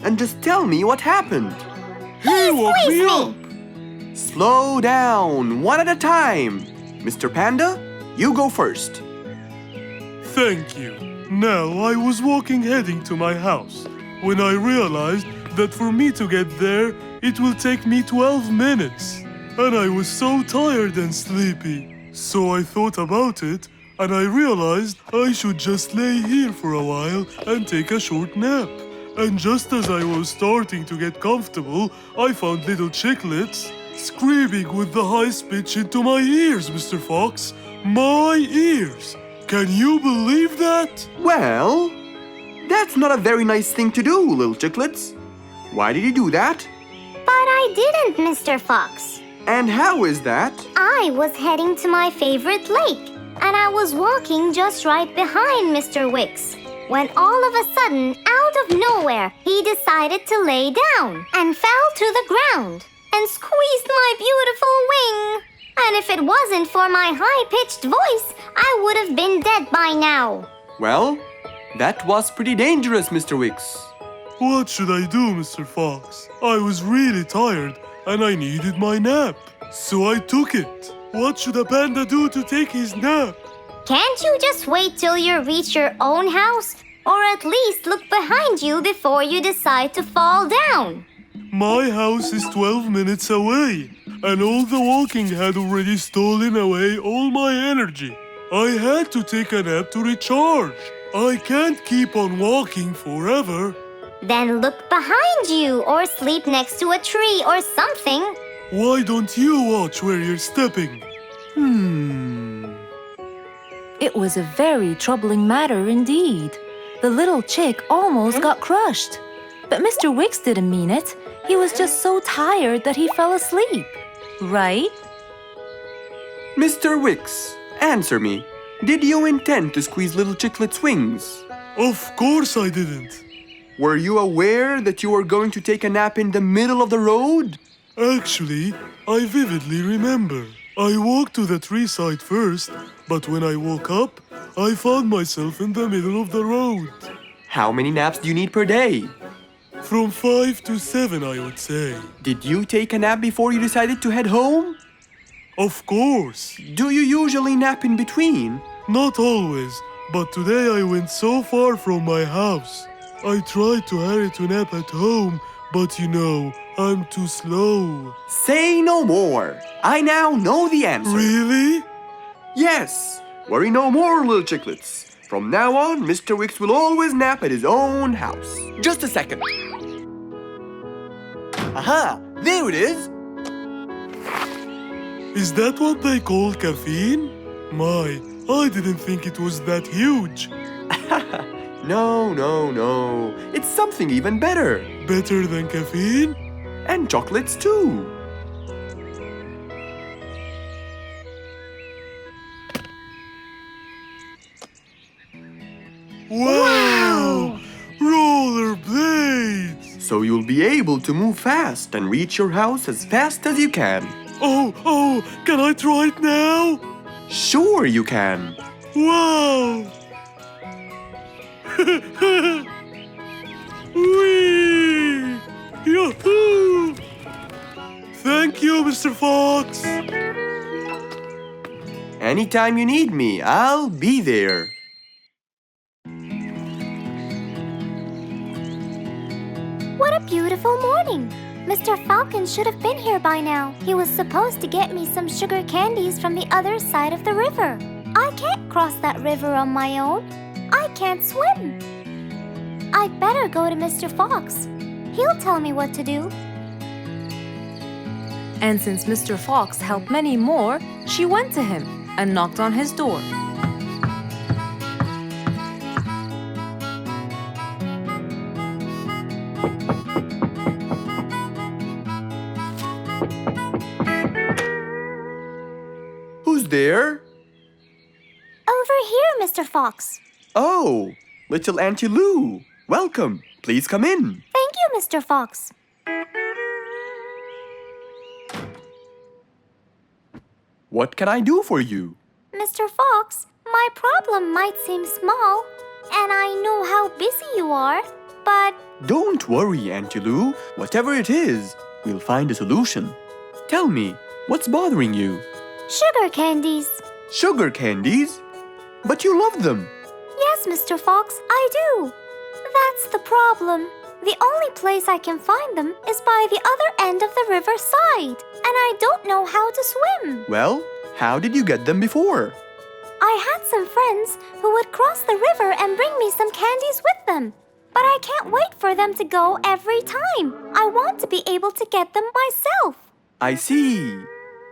And just tell me what happened. He woke me up. Slow down, one at a time. Mr. Panda, you go first. Thank you. Now, I was walking heading to my house when I realized that for me to get there, it will take me 12 minutes. And I was so tired and sleepy. So I thought about it, and I realized I should just lay here for a while and take a short nap. And just as I was starting to get comfortable, I found little chicklets screaming with the highest pitch into my ears, Mr. Fox. My ears! Can you believe that? Well, That's not a very nice thing to do, little chicklets. Why did you do that? But I didn't, Mr. Fox. And how is that? I was heading to my favorite lake, and I was walking just right behind Mr. Wicks, when all of a sudden, out of nowhere, he decided to lay down and fell to the ground and squeezed my beautiful wing. And if it wasn't for my high-pitched voice, I would have been dead by now. Well, that was pretty dangerous, Mr. Wicks. What should I do, Mr. Fox? I was really tired and I needed my nap. So I took it. What should a panda do to take his nap? Can't you just wait till you reach your own house? Or at least look behind you before you decide to fall down? My house is 12 minutes away, and all the walking had already stolen away all my energy. I had to take a nap to recharge. I can't keep on walking forever. Then look behind you or sleep next to a tree or something. Why don't you watch where you're stepping? It was a very troubling matter indeed. The little chick almost got crushed. But Mr. Wicks didn't mean it. He was just so tired that he fell asleep. Right? Mr. Wicks, answer me. Did you intend to squeeze little chicklet's wings? Of course I didn't. Were you aware that you were going to take a nap in the middle of the road? Actually, I vividly remember. I walked to the tree side first, but when I woke up, I found myself in the middle of the road. How many naps do you need per day? From 5 to 7, I would say. Did you take a nap before you decided to head home? Of course. Do you usually nap in between? Not always, but today I went so far from my house. I tried to hurry to nap at home, but you know, I'm too slow. Say no more. I now know the answer. Really? Yes. Worry no more, little chicklets. From now on, Mr. Wicks will always nap at his own house. Just a second. Aha! There it is! Is that what they call caffeine? My, I didn't think it was that huge. No. It's something even better. Better than caffeine? And chocolates too. Wow! Rollerblades! So you'll be able to move fast and reach your house as fast as you can. Oh, can I try it now? Sure you can. Wow! Whee! Yahoo! Thank you, Mr. Fox. Anytime you need me, I'll be there. What a beautiful morning! Mr. Falcon should have been here by now. He was supposed to get me some sugar candies from the other side of the river. I can't cross that river on my own. I can't swim. I'd better go to Mr. Fox. He'll tell me what to do. And since Mr. Fox helped many more, she went to him and knocked on his door. Who's there? Over here, Mr. Fox. Oh, little Auntie Lou. Welcome. Please come in. Thank you, Mr. Fox. What can I do for you? Mr. Fox, my problem might seem small, and I know how busy you are, but Don't worry, Auntie Lou. Whatever it is, we'll find a solution. Tell me, what's bothering you? sugar candies. Sugar candies? But you love them. Yes, Mr. Fox, I do. That's the problem. The only place I can find them is by the other end of the river side, and I don't know how to swim. Well, how did you get them before? I had some friends who would cross the river and bring me some candies with them. But I can't wait for them to go every time. I want to be able to get them myself. I see.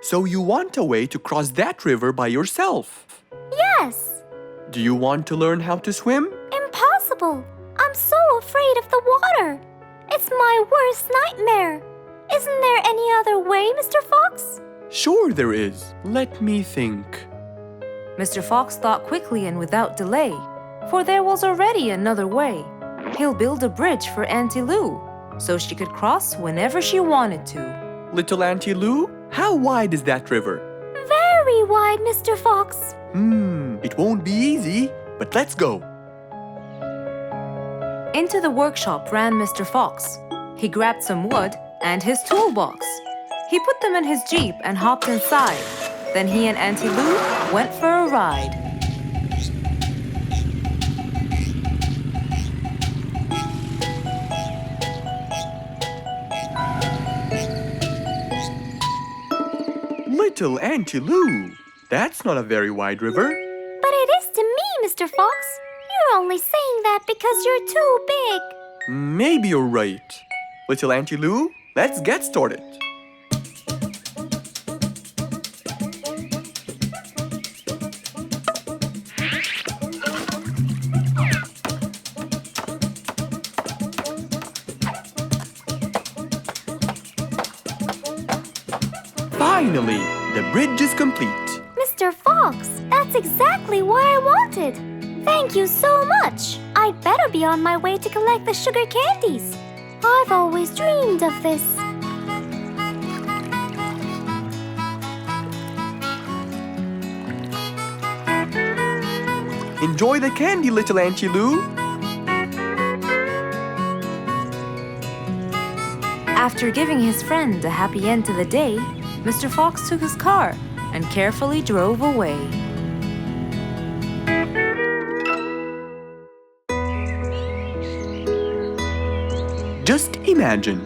So you want a way to cross that river by yourself. Yes. Do you want to learn how to swim? Impossible. I'm so afraid of the water. It's my worst nightmare. Isn't there any other way, Mr. Fox? Sure there is. Let me think. Mr. Fox thought quickly and without delay, for there was already another way. He'll build a bridge for Auntie Lou, so she could cross whenever she wanted to. Little Auntie Lou, how wide is that river? Very wide, Mr. Fox. It won't be easy, but let's go. Into the workshop ran Mr. Fox. He grabbed some wood and his toolbox. He put them in his Jeep and hopped inside. Then he and Auntie Lou went for a ride. Little Auntie Lou, that's not a very wide river. But it is to me, Mr. Fox. You're only saying that because you're too big. Maybe you're right. Little Auntie Lou, let's get started. Finally, the bridge is complete. Mr. Fox, that's exactly what I wanted. Thank you so much. I'd better be on my way to collect the sugar candies. I've always dreamed of this. Enjoy the candy, Little Auntie Lou. After giving his friend a happy end to the day, Mr. Fox took his car and carefully drove away. Just imagine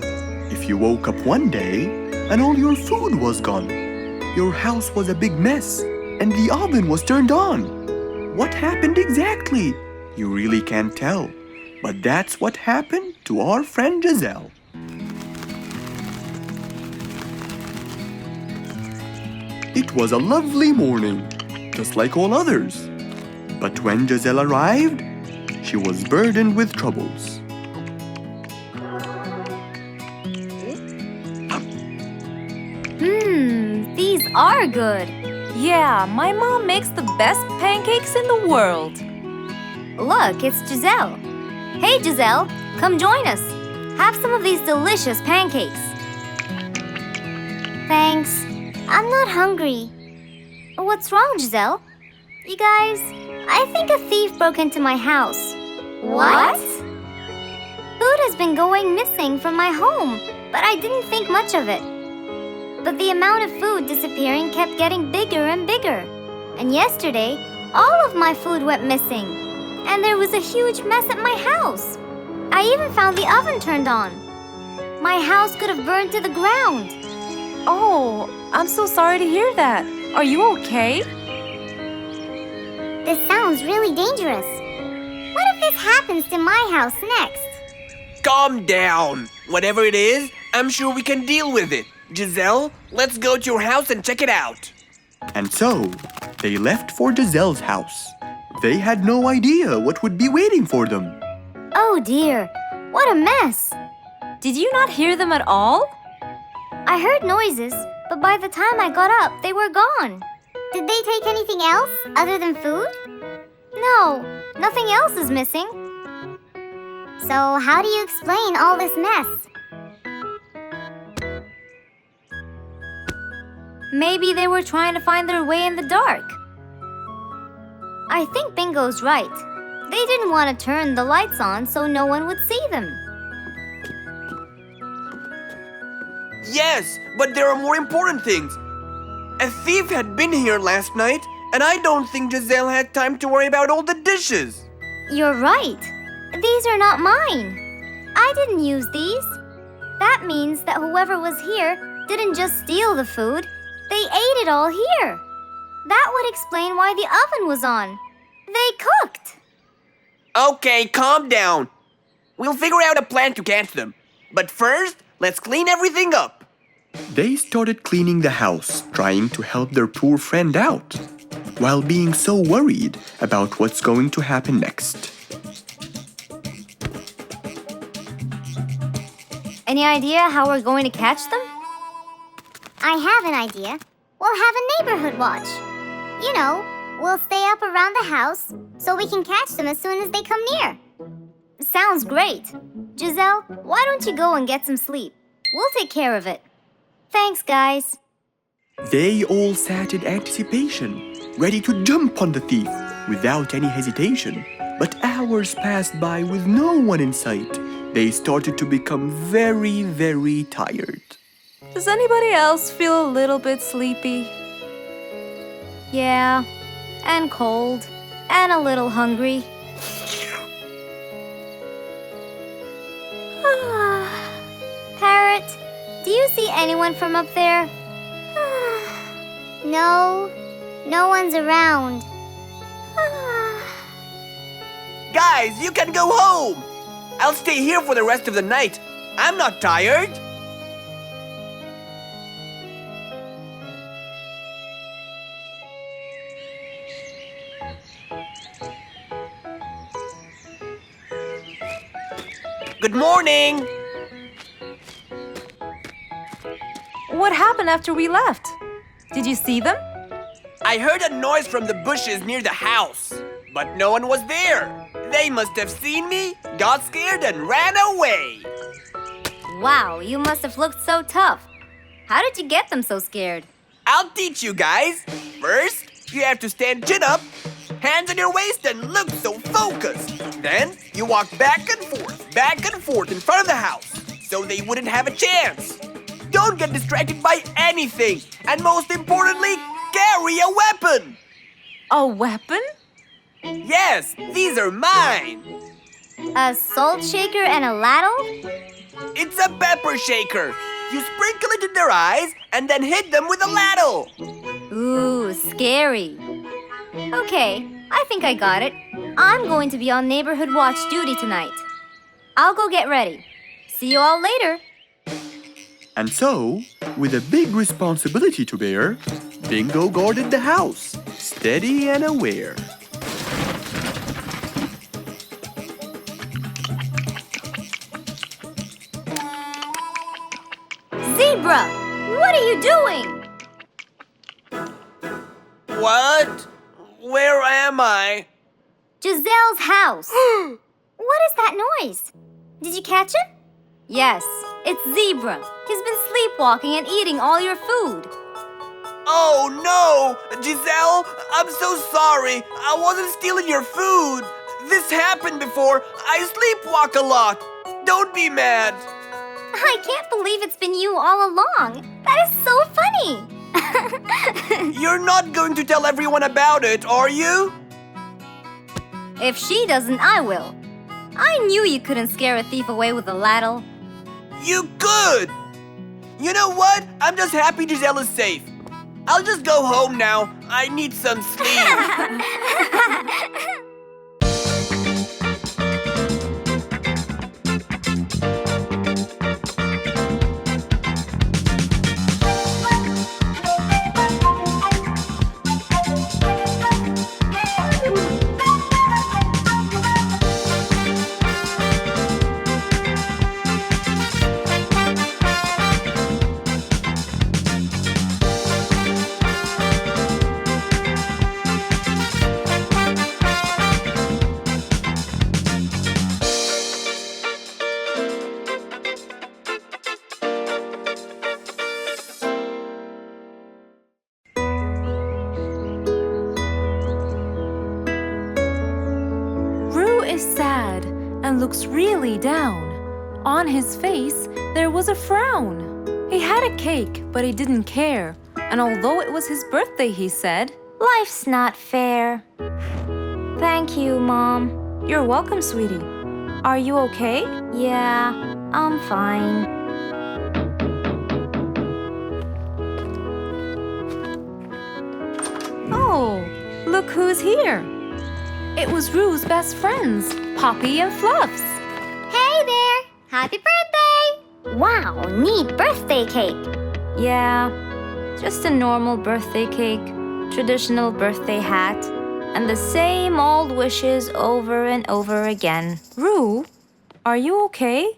if you woke up one day and all your food was gone. Your house was a big mess and the oven was turned on. What happened exactly? You really can't tell. But that's what happened to our friend Giselle. It was a lovely morning, just like all others. But when Giselle arrived, she was burdened with troubles. These are good. Yeah, my mom makes the best pancakes in the world. Look, it's Giselle. Hey, Giselle, come join us. Have some of these delicious pancakes. Thanks. I'm not hungry. What's wrong, Giselle? You guys, I think a thief broke into my house. What? Food has been going missing from my home, but I didn't think much of it. But the amount of food disappearing kept getting bigger and bigger. And yesterday, all of my food went missing. And there was a huge mess at my house. I even found the oven turned on. My house could have burned to the ground. Oh, I'm so sorry to hear that. Are you okay? This sounds really dangerous. What if this happens to my house next? Calm down. Whatever it is, I'm sure we can deal with it. Giselle, let's go to your house and check it out. And so, they left for Giselle's house. They had no idea what would be waiting for them. Oh dear, what a mess. Did you not hear them at all? I heard noises, but by the time I got up, they were gone. Did they take anything else other than food? No, nothing else is missing. So how do you explain all this mess? Maybe they were trying to find their way in the dark. I think Bingo's right. They didn't want to turn the lights on so no one would see them. Yes, but there are more important things. A thief had been here last night, and I don't think Giselle had time to worry about all the dishes. You're right. These are not mine. I didn't use these. That means that whoever was here didn't just steal the food. They ate it all here. That would explain why the oven was on. They cooked. Okay, calm down. We'll figure out a plan to catch them. But first, let's clean everything up. They started cleaning the house, trying to help their poor friend out, while being so worried about what's going to happen next. Any idea how we're going to catch them? I have an idea. We'll have a neighborhood watch. You know, we'll stay up around the house so we can catch them as soon as they come near. Sounds great. Giselle, why don't you go and get some sleep? We'll take care of it. Thanks, guys. They all sat in anticipation, ready to jump on the thief without any hesitation. But hours passed by with no one in sight. They started to become very, very tired. Does anybody else feel a little bit sleepy? Yeah, and cold, and a little hungry. Parrot, Do you see anyone from up there? no one's around. Guys, you can go home. I'll stay here for the rest of the night. I'm not tired. Good morning. What happened after we left? Did you see them? I heard a noise from the bushes near the house, but no one was there. They must have seen me, got scared, and ran away. Wow, you must have looked so tough. How did you get them so scared? I'll teach you guys. First, you have to stand chin up, hands on your waist, and look so focused. Then, you walk back and forth in front of the house, so they wouldn't have a chance. Don't get distracted by anything, and most importantly, carry a weapon. A weapon? Yes, these are mine. A salt shaker and a ladle? It's a pepper shaker. You sprinkle it in their eyes and then hit them with a ladle. Ooh, scary. Okay, I think I got it. I'm going to be on neighborhood watch duty tonight. I'll go get ready. See you all later. And so, with a big responsibility to bear, Bingo guarded the house, steady and aware. Zebra, what are you doing? What? Where am I? Giselle's house. What is that noise? Did you catch him? Yes, it's Zebra. He's been sleepwalking and eating all your food. Oh no! Giselle, I'm so sorry. I wasn't stealing your food. This happened before. I sleepwalk a lot. Don't be mad. I can't believe it's been you all along. That is so funny. You're not going to tell everyone about it, are you? If she doesn't, I will. I knew you couldn't scare a thief away with a ladle. You could! You know what? I'm just happy Giselle is safe. I'll just go home now. I need some sleep. Sad and looks really down. On his face, there was a frown. He had a cake, but he didn't care. And although it was his birthday, he said, Life's not fair. Thank you, Mom. You're welcome, sweetie. Are you okay? Yeah, I'm fine. Oh, look who's here. It was Rue's best friends, Poppy and Fluffs. Hey there! Happy birthday! Wow, neat birthday cake. Yeah, just a normal birthday cake, traditional birthday hat, and the same old wishes over and over again. Rue, are you okay?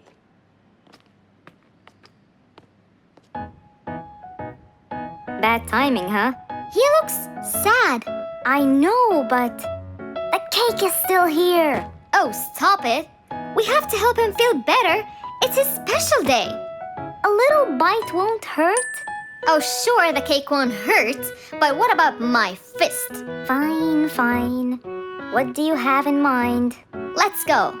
Bad timing, huh? He looks sad. I know, but the cake is still here. Oh, stop it. We have to help him feel better. It's his special day. A little bite won't hurt. Oh, sure, the cake won't hurt. But what about my fist? Fine, fine. What do you have in mind? Let's go.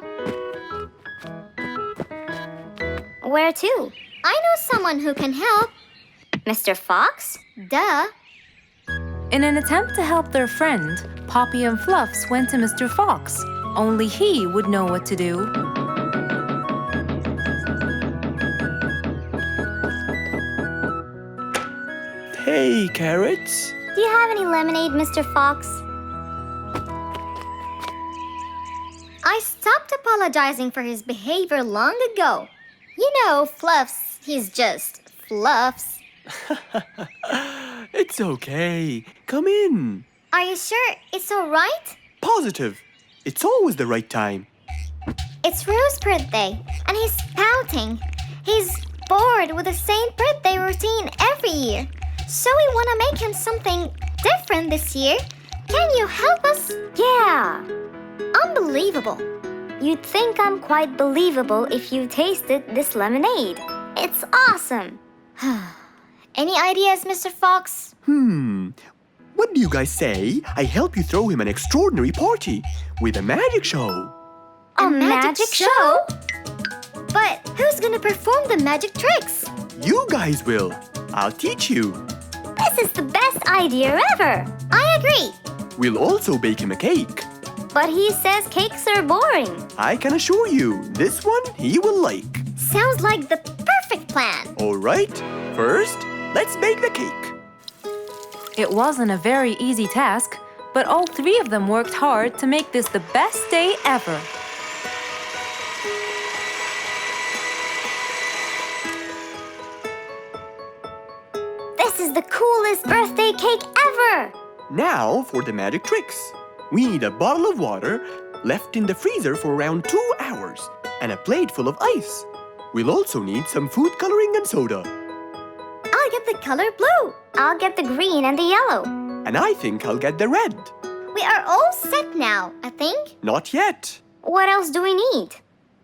Where to? I know someone who can help. Mr. Fox? Duh. In an attempt to help their friend, Poppy and Fluffs went to Mr. Fox. Only he would know what to do. Hey, carrots. Do you have any lemonade, Mr. Fox? I stopped apologizing for his behavior long ago. You know, Fluffs, he's just Fluffs. It's okay. Come in. Are you sure it's all right? Positive. It's always the right time. It's Rue's birthday, and he's pouting. He's bored with the same birthday routine every year. So we want to make him something different this year. Can you help us? Yeah. Unbelievable. You'd think I'm quite believable if you tasted this lemonade. It's awesome. Any ideas, Mr. Fox? What do you guys say I help you throw him an extraordinary party with a magic show? A magic show? But who's gonna perform the magic tricks? You guys will. I'll teach you. This is the best idea ever. I agree. We'll also bake him a cake. But he says cakes are boring. I can assure you, this one he will like. Sounds like the perfect plan. All right, first, let's bake the cake. It wasn't a very easy task, but all three of them worked hard to make this the best day ever. This is the coolest birthday cake ever. Now for the magic tricks. We need a bottle of water left in the freezer for around 2 hours and a plate full of ice. We'll also need some food coloring and soda. I'll get the color blue. I'll get the green and the yellow. And I think I'll get the red. We are all set now, I think. Not yet. What else do we need?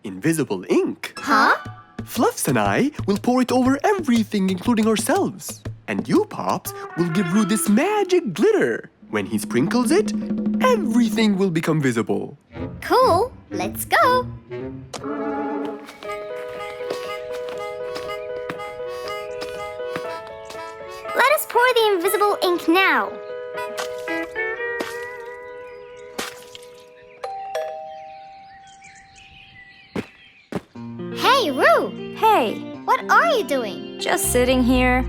Invisible ink. Huh? Fluffs and I will pour it over everything, including ourselves. And you, Pops, will give Roo this magic glitter. When he sprinkles it, everything will become visible. Cool. Let's go. Let us pour the invisible ink now. Hey, Roo. Hey, What are you doing? just sitting here,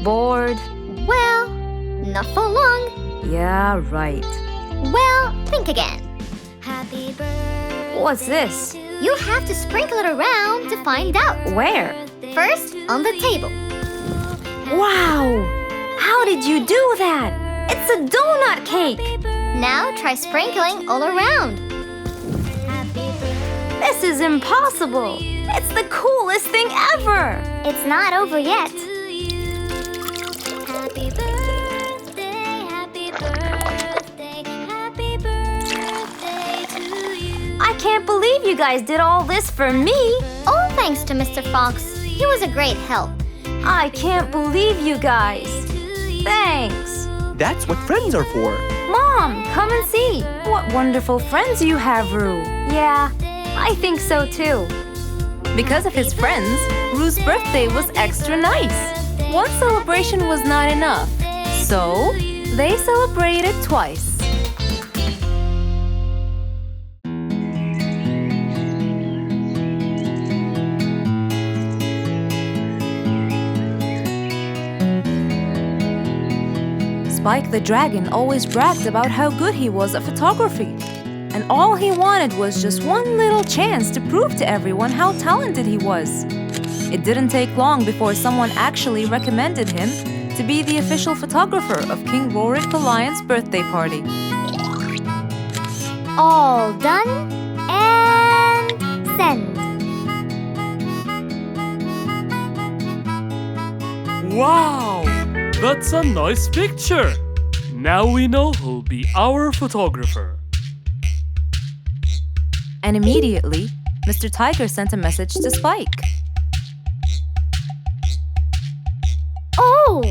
bored. Well, not for long. Yeah, right. Well, think again. Happy birthday. What's this? You have to sprinkle it around to find out. Where? First, on the table. Wow! How did you do that? It's a donut cake! Now try sprinkling all around. This is impossible! It's the coolest thing ever! It's not over yet. Happy birthday, happy birthday, happy birthday to you. I can't believe you guys did all this for me! All thanks to Mr. Fox. He was a great help. I can't believe you guys! Thanks! That's what friends are for. Mom, come and see! What wonderful friends you have, Roo! Yeah, I think so too. Because of his friends, Roo's birthday was extra nice. One celebration was not enough, so they celebrated twice. Spike the dragon always bragged about how good he was at photography. And all he wanted was just one little chance to prove to everyone how talented he was. It didn't take long before someone actually recommended him to be the official photographer of King Rorik the Lion's birthday party. All done and send. Wow! That's a nice picture. Now we know who'll be our photographer. And immediately, Mr. Tiger sent a message to Spike. Oh!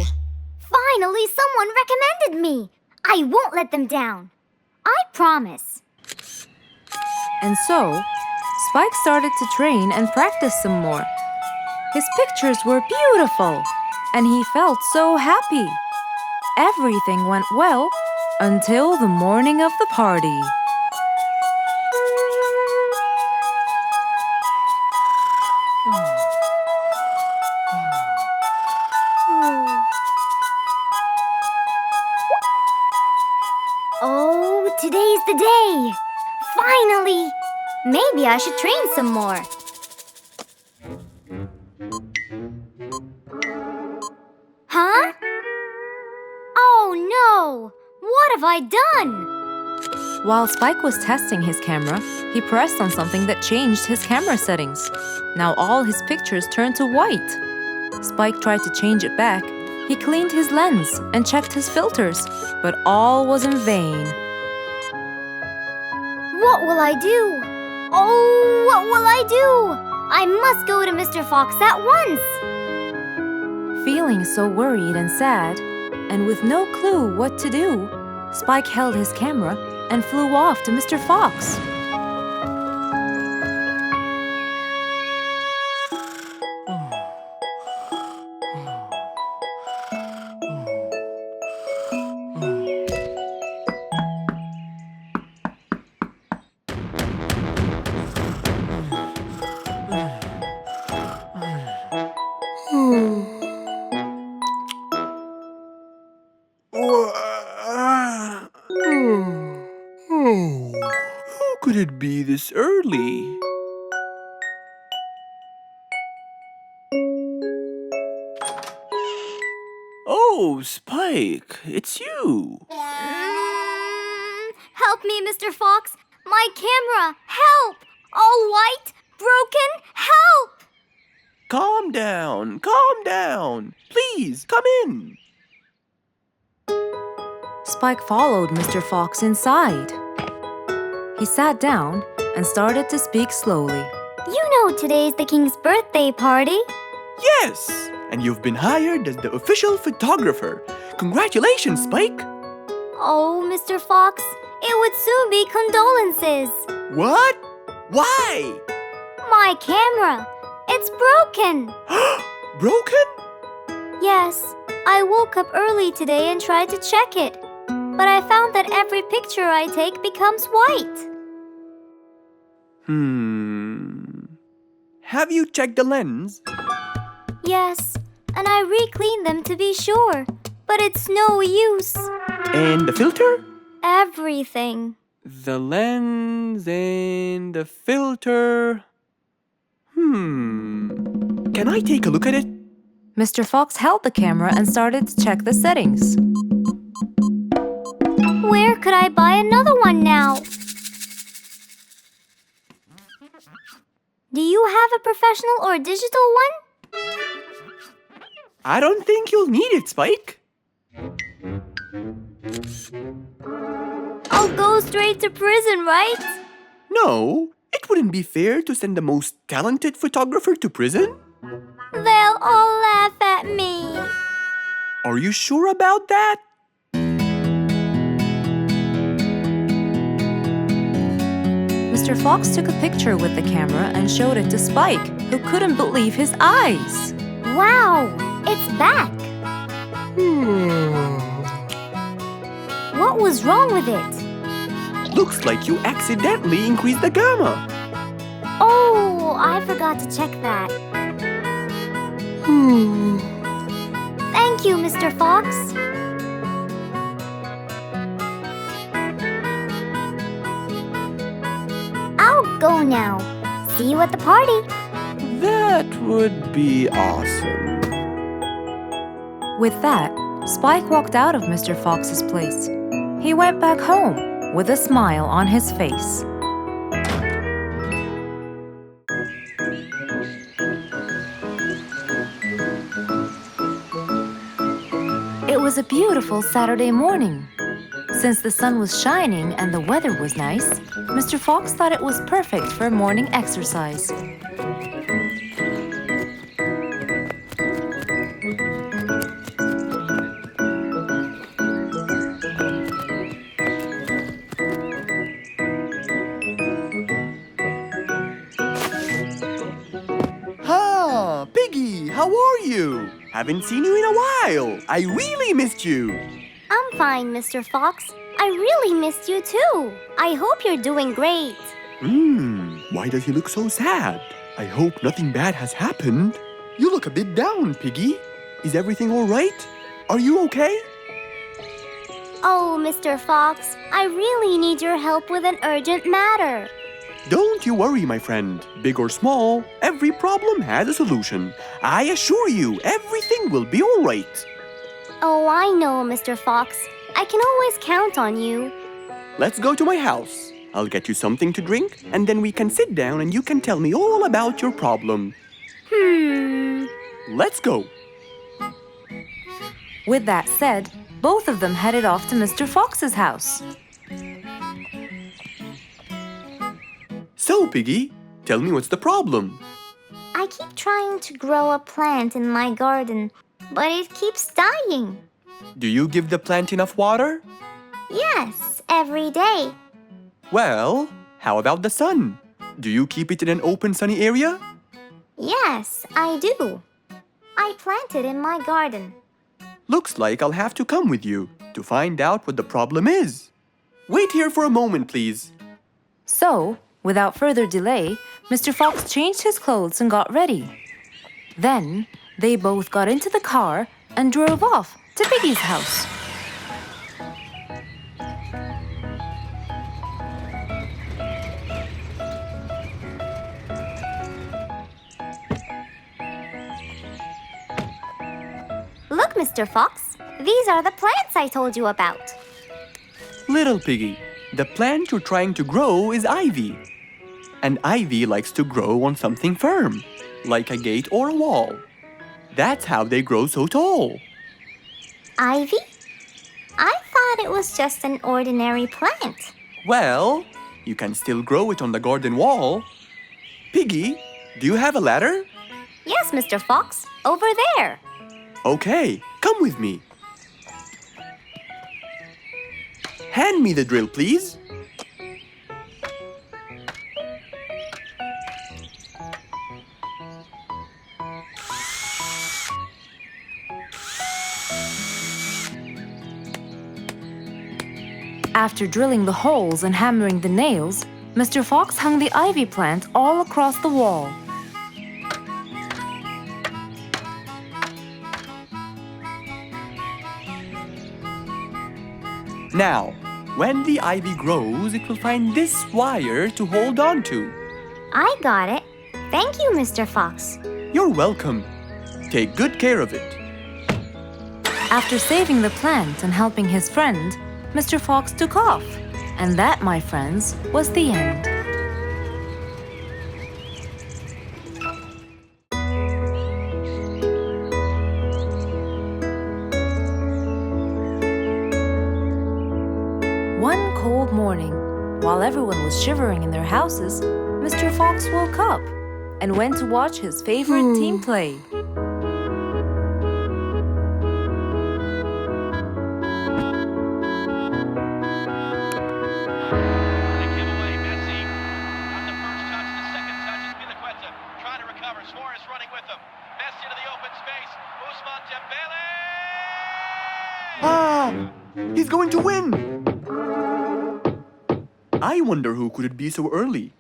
Finally, someone recommended me. I won't let them down. I promise. And so, Spike started to train and practice some more. His pictures were beautiful, and he felt so happy. Everything went well until the morning of the party. Oh, today's the day. Finally. Maybe I should train some more. Huh? Oh no! What have I done? While Spike was testing his camera, he pressed on something that changed his camera settings. Now all his pictures turned to white. Spike tried to change it back. He cleaned his lens and checked his filters, but all was in vain. What will I do? Oh, what will I do? I must go to Mr. Fox at once. Feeling so worried and sad, and with no clue what to do, Spike held his camera and flew off to Mr. Fox. Who could it be this early? Oh, Spike, it's you. Help me, Mr. Fox. My camera. Help! All white, broken. Help! Calm down, calm down. Please, come in. Spike followed Mr. Fox inside. He sat down and started to speak slowly. You know today's the king's birthday party. Yes, and you've been hired as the official photographer. Congratulations, Spike. Oh, Mr. Fox, it would soon be condolences. What? Why? My camera. It's broken. Broken? Yes, I woke up early today and tried to check it. But I found that every picture I take becomes white. Have you checked the lens? Yes, and I re-cleaned them to be sure. But it's no use. And the filter? Everything. The lens and the filter. Can I take a look at it? Mr. Fox held the camera and started to check the settings. Where could I buy another one now? Do you have a professional or digital one? I don't think you'll need it, Spike. I'll go straight to prison, right? No, it wouldn't be fair to send the most talented photographer to prison. They'll all laugh at me. Are you sure about that? Mr. Fox took a picture with the camera and showed it to Spike, who couldn't believe his eyes. Wow, it's back. What was wrong with it? Looks like you accidentally increased the gamma. Oh, I forgot to check that. Thank you, Mr. Fox. I'll go now. See you at the party. That would be awesome. With that, Spike walked out of Mr. Fox's place. He went back home with a smile on his face. a beautiful Saturday morning. Since the sun was shining and the weather was nice, Mr. Fox thought it was perfect for morning exercise. Ah, Piggy, how are you? Haven't seen you in a while. I really missed you. I'm fine, Mr. Fox. I really missed you too. I hope you're doing great. Why does he look so sad? I hope nothing bad has happened. You look a bit down, Piggy. Is everything all right? Are you okay? Oh, Mr. Fox, I really need your help with an urgent matter. Don't you worry, my friend. Big or small, every problem has a solution. I assure you, everything will be all right. Oh, I know, Mr. Fox. I can always count on you. Let's go to my house. I'll get you something to drink, and then we can sit down and you can tell me all about your problem. Let's go. With that said, both of them headed off to Mr. Fox's house. So, Piggy, tell me what's the problem? I keep trying to grow a plant in my garden, but it keeps dying. Do you give the plant enough water? Yes, every day. Well, how about the sun? Do you keep it in an open sunny area? Yes, I do. I plant it in my garden. Looks like I'll have to come with you to find out what the problem is. Wait here for a moment, please. So, without further delay, Mr. Fox changed his clothes and got ready. Then, they both got into the car and drove off to Piggy's house. Look, Mr. Fox, these are the plants I told you about. Little Piggy, the plant you're trying to grow is ivy. And ivy likes to grow on something firm, like a gate or a wall. That's how they grow so tall. Ivy? I thought it was just an ordinary plant. Well, you can still grow it on the garden wall. Piggy, do you have a ladder? Yes, Mr. Fox, over there. Okay, come with me. Hand me the drill, please. After drilling the holes and hammering the nails, Mr. Fox hung the ivy plant all across the wall. Now, when the ivy grows, it will find this wire to hold on to. I got it. Thank you, Mr. Fox. You're welcome. Take good care of it. After saving the plant and helping his friend, Mr. Fox took off. And that, my friends, was the end. One cold morning, while everyone was shivering in their houses, Mr. Fox woke up and went to watch his favorite team play. Ah! He's going to win! I wonder who could it be so early?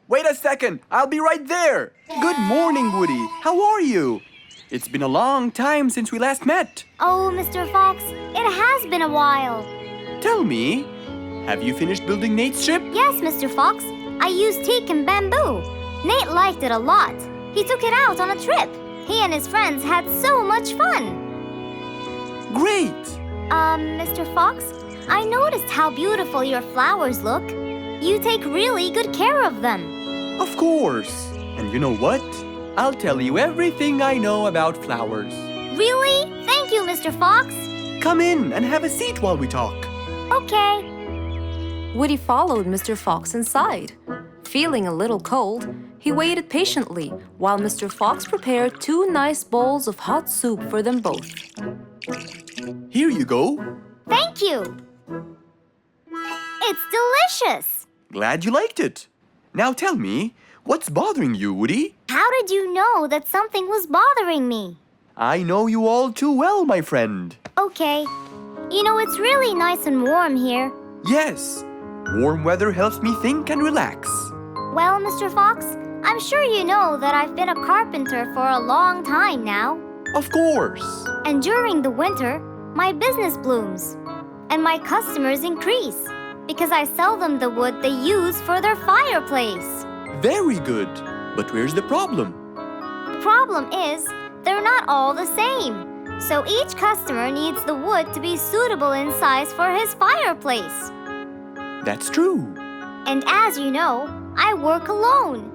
Wait a second! I'll be right there! Good morning, Woody! How are you? It's been a long time since we last met. Oh, Mr. Fox, it has been a while. Tell me, have you finished building Nate's ship? Yes, Mr. Fox. I used teak and bamboo. Nate liked it a lot. He took it out on a trip. He and his friends had so much fun. Great! Mr. Fox, I noticed how beautiful your flowers look. You take really good care of them. Of course! And you know what? I'll tell you everything I know about flowers. Really? Thank you, Mr. Fox. Come in and have a seat while we talk. Okay. Woody followed Mr. Fox inside. Feeling a little cold, he waited patiently while Mr. Fox prepared 2 nice bowls of hot soup for them both. Here you go. Thank you. It's delicious. Glad you liked it. Now tell me, what's bothering you, Woody? How did you know that something was bothering me? I know you all too well, my friend. Okay. You know, it's really nice and warm here. Yes, warm weather helps me think and relax. Well, Mr. Fox, I'm sure you know that I've been a carpenter for a long time now. Of course. And during the winter, my business blooms. And my customers increase because I sell them the wood they use for their fireplace. Very good. But where's the problem? The problem is, they're not all the same. So each customer needs the wood to be suitable in size for his fireplace. That's true. And as you know, I work alone.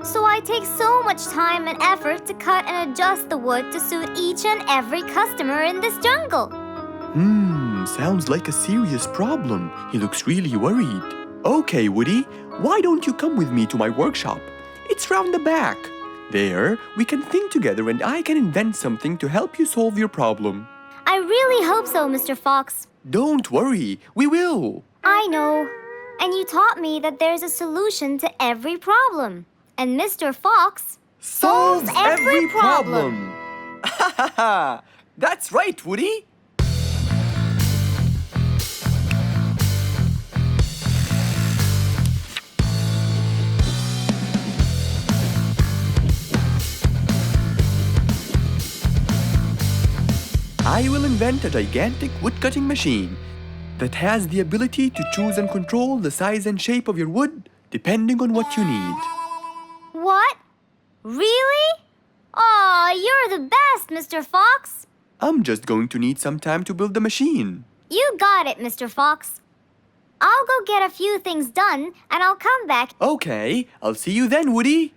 So I take so much time and effort to cut and adjust the wood to suit each and every customer in this jungle. Sounds like a serious problem. He looks really worried. Okay, Woody, why don't you come with me to my workshop? It's round the back. There, we can think together and I can invent something to help you solve your problem. I really hope so, Mr. Fox. Don't worry, we will. I know. And you taught me that there's a solution to every problem. And Mr. Fox solves every problem. Ha ha ha! That's right, Woody. I will invent a gigantic wood-cutting machine that has the ability to choose and control the size and shape of your wood depending on what you need. What? Really? Aw, you're the best, Mr. Fox. I'm just going to need some time to build the machine. You got it, Mr. Fox. I'll go get a few things done, and I'll come back. Okay, I'll see you then, Woody.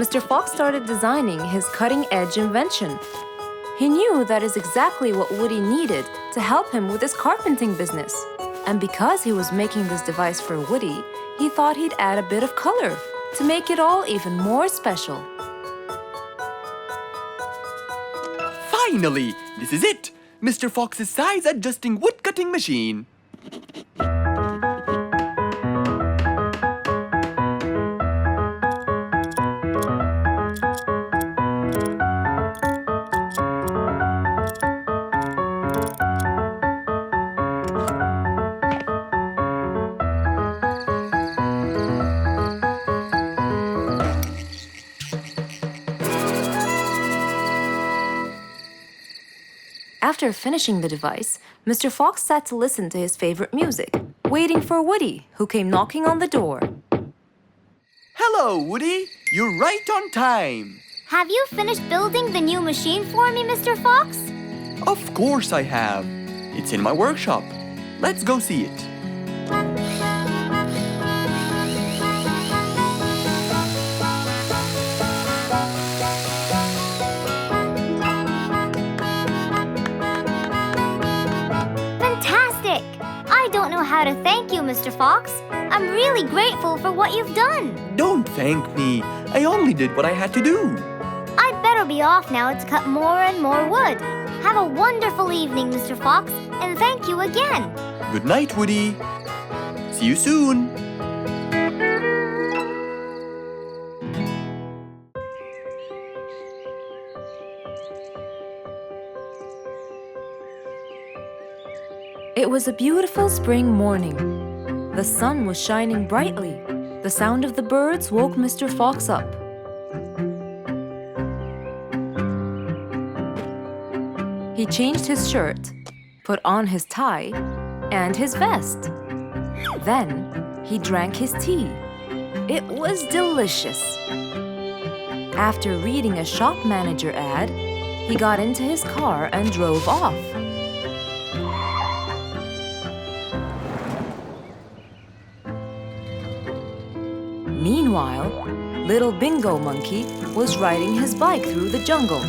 Mr. Fox started designing his cutting-edge invention. He knew that is exactly what Woody needed to help him with his carpenting business. And because he was making this device for Woody, he thought he'd add a bit of color to make it all even more special. Finally, this is it! Mr. Fox's size-adjusting wood-cutting machine. After finishing the device, Mr. Fox sat to listen to his favorite music, waiting for Woody, who came knocking on the door. Hello, Woody. You're right on time. Have you finished building the new machine for me, Mr. Fox? Of course I have. It's in my workshop. Let's go see it. Fantastic! I don't know how to thank you, Mr. Fox. I'm really grateful for what you've done. Don't thank me. I only did what I had to do. I'd better be off now to cut more and more wood. Have a wonderful evening, Mr. Fox, and thank you again. Good night, Woody. See you soon. It was a beautiful spring morning. The sun was shining brightly. The sound of the birds woke Mr. Fox up. He changed his shirt, put on his tie, and his vest. Then he drank his tea. It was delicious. After reading a shop manager ad, he got into his car and drove off. Meanwhile, little Bingo Monkey was riding his bike through the jungle.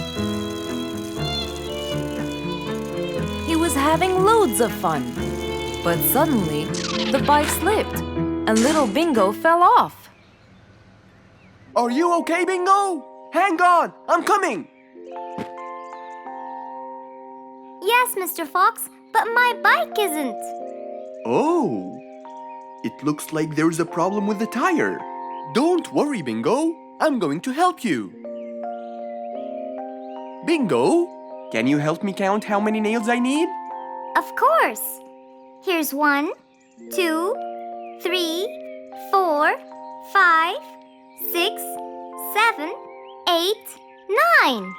He was having loads of fun. But suddenly, the bike slipped and little Bingo fell off. Are you okay, Bingo? Hang on, I'm coming. Yes, Mr. Fox, but my bike isn't. Oh, it looks like there's a problem with the tire. Don't worry, Bingo. I'm going to help you. Bingo, can you help me count how many nails I need? Of course. Here's 1, 2, 3, 4, 5, 6, 7, 8, 9.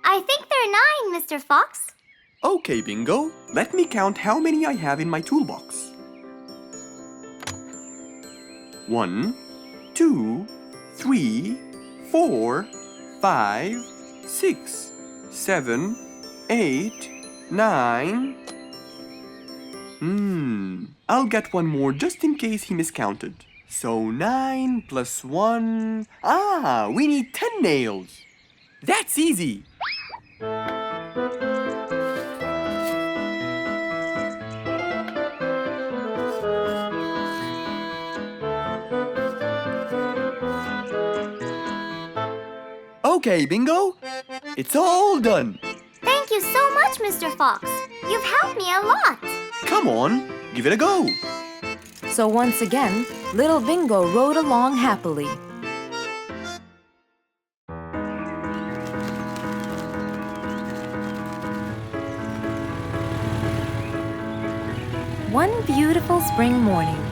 I think there are 9, Mr. Fox. Okay, Bingo. Let me count how many I have in my toolbox. 1, 2, 3, 4, 5, 6, 7, 8, 9. I'll get one more just in case he miscounted. So 9 plus 1. We need 10 nails. That's easy. Okay, Bingo. It's all done. Thank you so much, Mr. Fox. You've helped me a lot. Come on, give it a go. So once again, little Bingo rode along happily. One beautiful spring morning,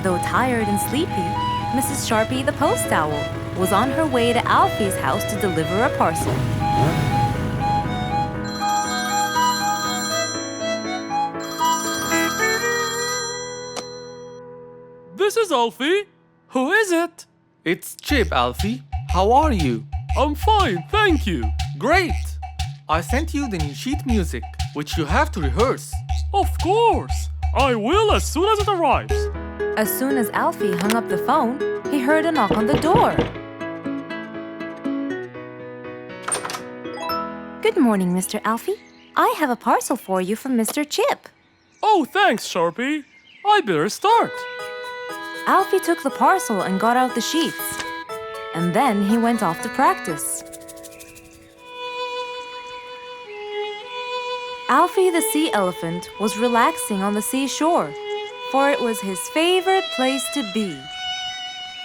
though tired and sleepy, Mrs. Sharpie the post owl was on her way to Alfie's house to deliver a parcel. This is Alfie. Who is it? It's Chip, Alfie. How are you? I'm fine, thank you. Great! I sent you the new sheet music, which you have to rehearse. Of course. I will as soon as it arrives. As soon as Alfie hung up the phone, he heard a knock on the door. Good morning, Mr. Alfie. I have a parcel for you from Mr. Chip. Oh, thanks, Sharpie. I better start. Alfie took the parcel and got out the sheets. And then he went off to practice. Alfie the sea elephant was relaxing on the seashore, for it was his favorite place to be.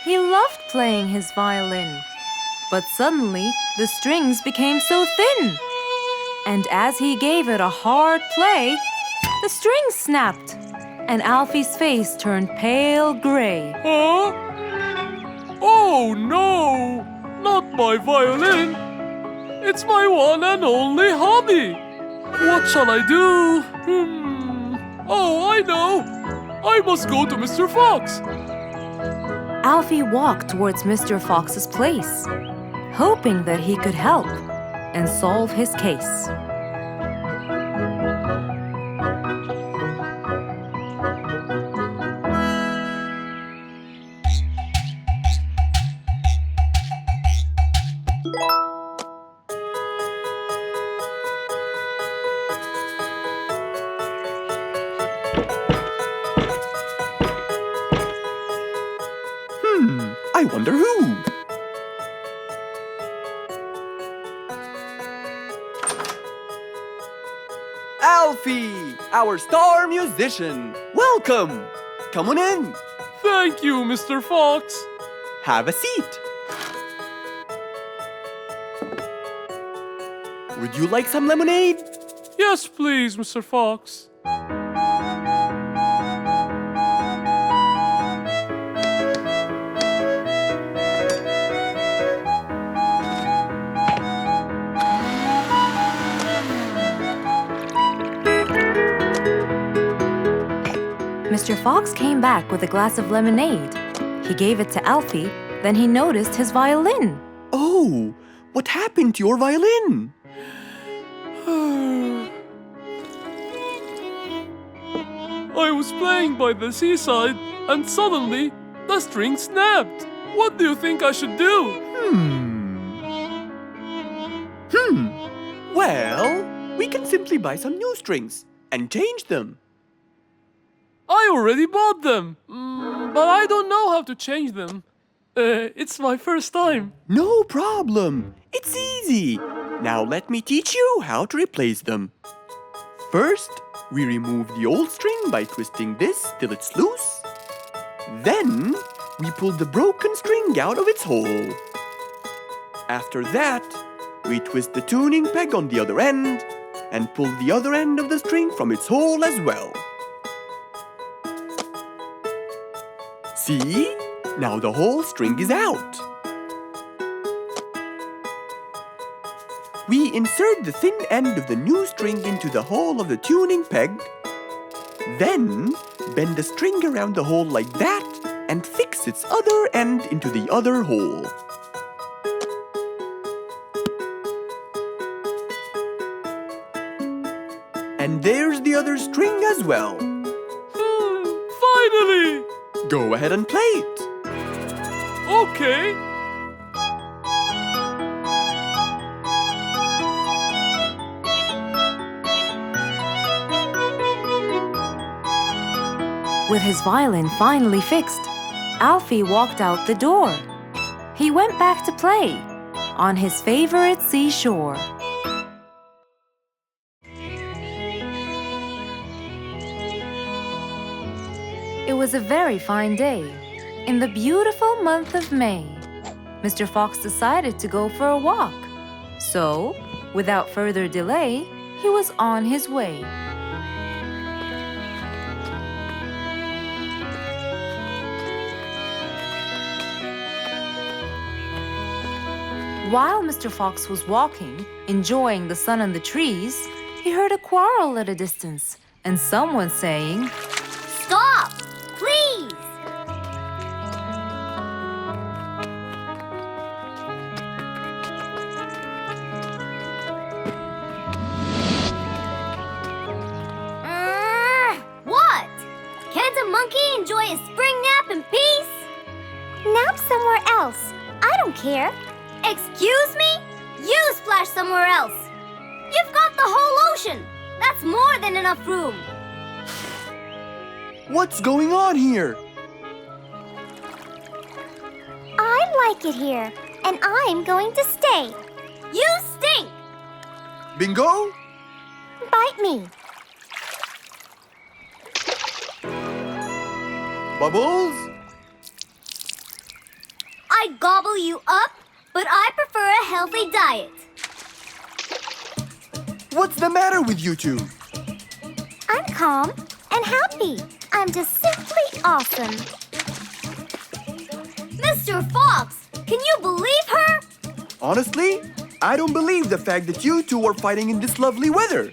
He loved playing his violin, but suddenly the strings became so thin. And as he gave it a hard play, the strings snapped, and Alfie's face turned pale gray. Huh? Oh no! Not my violin! It's my one and only hobby! What shall I do? Oh, I know! I must go to Mr. Fox! Alfie walked towards Mr. Fox's place, hoping that he could help and solve his case. I wonder who? Alfie, our star musician. Welcome. Come on in. Thank you, Mr. Fox. Have a seat. Would you like some lemonade? Yes, please, Mr. Fox. Mr. Fox came back with a glass of lemonade. He gave it to Alfie, then he noticed his violin. Oh, what happened to your violin? I was playing by the seaside and suddenly the string snapped. What do you think I should do? Well, we can simply buy some new strings and change them. I already bought them, but I don't know how to change them. It's my first time. No problem. It's easy. Now let me teach you how to replace them. First, we remove the old string by twisting this till it's loose. Then, we pull the broken string out of its hole. After that, we twist the tuning peg on the other end and pull the other end of the string from its hole as well. See? Now the whole string is out. We insert the thin end of the new string into the hole of the tuning peg. Then, bend the string around the hole like that and fix its other end into the other hole. And there's the other string as well. Finally! Go ahead and play it. Okay. With his violin finally fixed, Alfie walked out the door. He went back to play on his favorite seashore. It was a very fine day. In the beautiful month of May, Mr. Fox decided to go for a walk. So, without further delay, he was on his way. While Mr. Fox was walking, enjoying the sun and the trees, he heard a quarrel at a distance and someone saying, Stop! Please! What? Can't a monkey enjoy a spring nap in peace? Nap somewhere else. I don't care. Excuse me? You splash somewhere else. You've got the whole ocean. That's more than enough room. What's going on here? I like it here, and I'm going to stay. You stink! Bingo? Bite me. Bubbles? I gobble you up, but I prefer a healthy diet. What's the matter with you two? I'm calm and happy. I'm just simply awesome. Mr. Fox, can you believe her? Honestly, I don't believe the fact that you two are fighting in this lovely weather.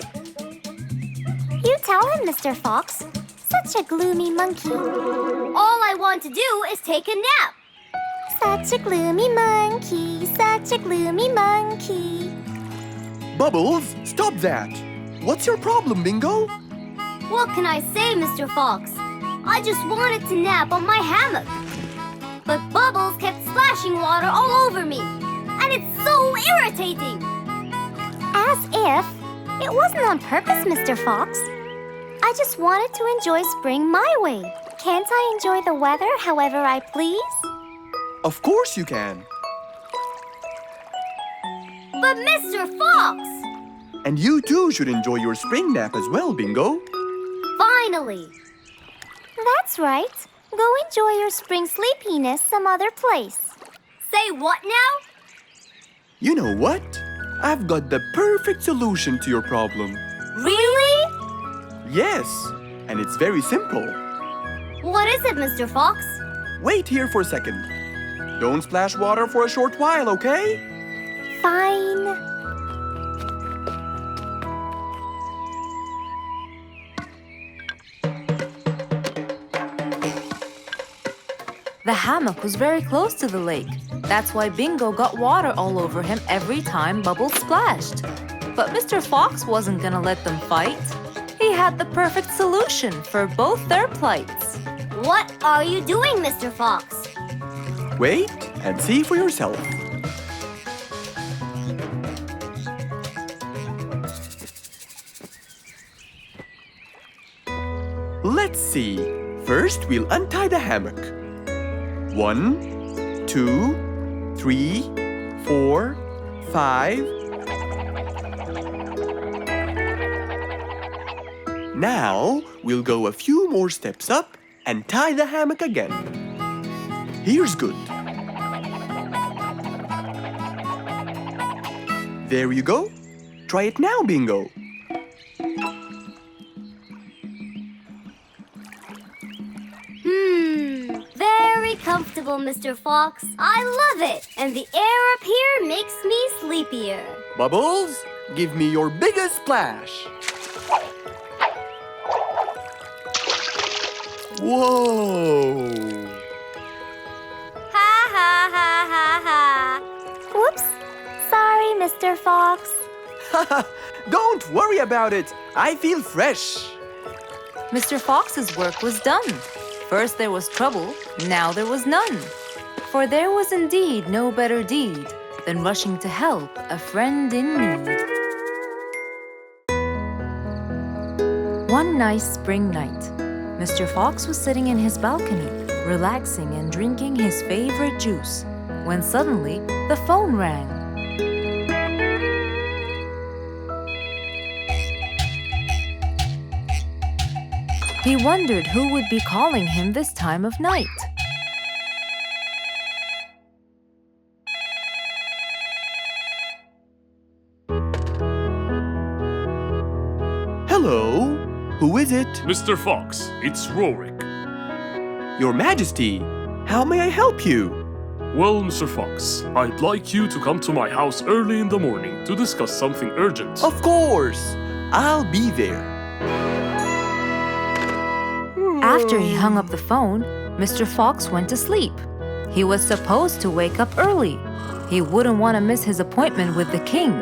You tell him, Mr. Fox. Such a gloomy monkey. All I want to do is take a nap. Such a gloomy monkey. Such a gloomy monkey. Bubbles, stop that. What's your problem, Bingo? What can I say, Mr. Fox? I just wanted to nap on my hammock. But Bubbles kept splashing water all over me. And it's so irritating. As if. It wasn't on purpose, Mr. Fox. I just wanted to enjoy spring my way. Can't I enjoy the weather however I please? Of course you can. But Mr. Fox! And you too should enjoy your spring nap as well, Bingo. Finally! That's right. Go enjoy your spring sleepiness some other place. Say what now? You know what? I've got the perfect solution to your problem. Really? Yes, and it's very simple. What is it, Mr. Fox? Wait here for a second. Don't splash water for a short while, okay? Fine. The hammock was very close to the lake. That's why Bingo got water all over him every time Bubbles splashed. But Mr. Fox wasn't gonna let them fight. He had the perfect solution for both their plights. What are you doing, Mr. Fox? Wait and see for yourself. Let's see. First, we'll untie the hammock. 1, 2, 3, 4, 5. Now, we'll go a few more steps up and tie the hammock again. Here's good. There you go. Try it now, Bingo. Very comfortable, Mr. Fox. I love it. And the air up here makes me sleepier. Bubbles, give me your biggest splash. Whoa! Ha ha ha ha ha. Whoops. Sorry, Mr. Fox. Don't worry about it. I feel fresh. Mr. Fox's work was done. First there was trouble, now there was none. For there was indeed no better deed than rushing to help a friend in need. One nice spring night, Mr. Fox was sitting in his balcony, relaxing and drinking his favorite juice, when suddenly the phone rang. He wondered who would be calling him this time of night. Hello? Who is it? Mr. Fox, it's Rorik. Your Majesty, how may I help you? Well, Mr. Fox, I'd like you to come to my house early in the morning to discuss something urgent. Of course. I'll be there. After he hung up the phone, Mr. Fox went to sleep. He was supposed to wake up early. He wouldn't want to miss his appointment with the king.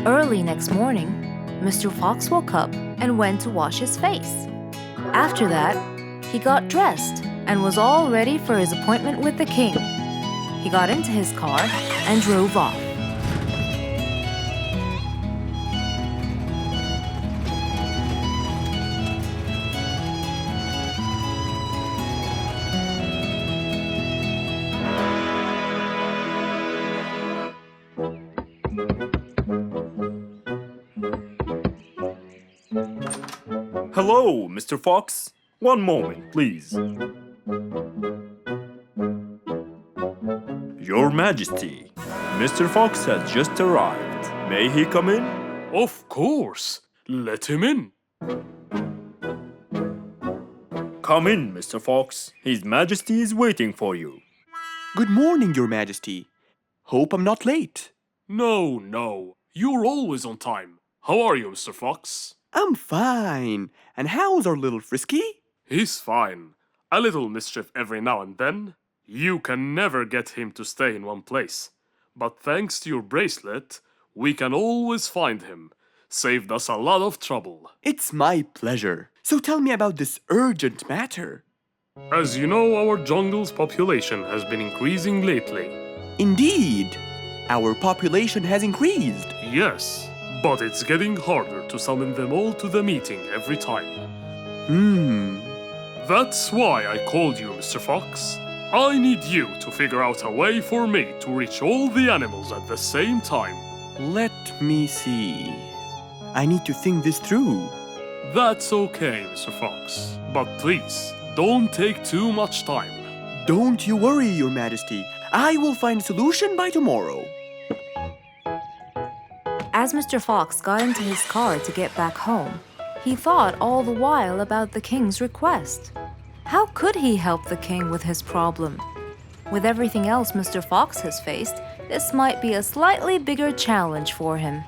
Early next morning, Mr. Fox woke up and went to wash his face. After that, he got dressed and was all ready for his appointment with the king. He got into his car and drove off. Hello, Mr. Fox. One moment, please. Your Majesty, Mr. Fox has just arrived. May he come in? Of course. Let him in. Come in, Mr. Fox. His Majesty is waiting for you. Good morning, Your Majesty. Hope I'm not late. No. You're always on time. How are you, Mr. Fox? I'm fine. And how's our little Frisky? He's fine. A little mischief every now and then. You can never get him to stay in one place. But thanks to your bracelet, we can always find him. Saved us a lot of trouble. It's my pleasure. So tell me about this urgent matter. As you know, our jungle's population has been increasing lately. Indeed. Our population has increased. Yes, but it's getting harder to summon them all to the meeting every time. That's why I called you, Mr. Fox. I need you to figure out a way for me to reach all the animals at the same time. Let me see. I need to think this through. That's okay, Mr. Fox. But please, don't take too much time. Don't you worry, Your Majesty. I will find a solution by tomorrow. As Mr. Fox got into his car to get back home, he thought all the while about the king's request. How could he help the king with his problem? With everything else Mr. Fox has faced, this might be a slightly bigger challenge for him.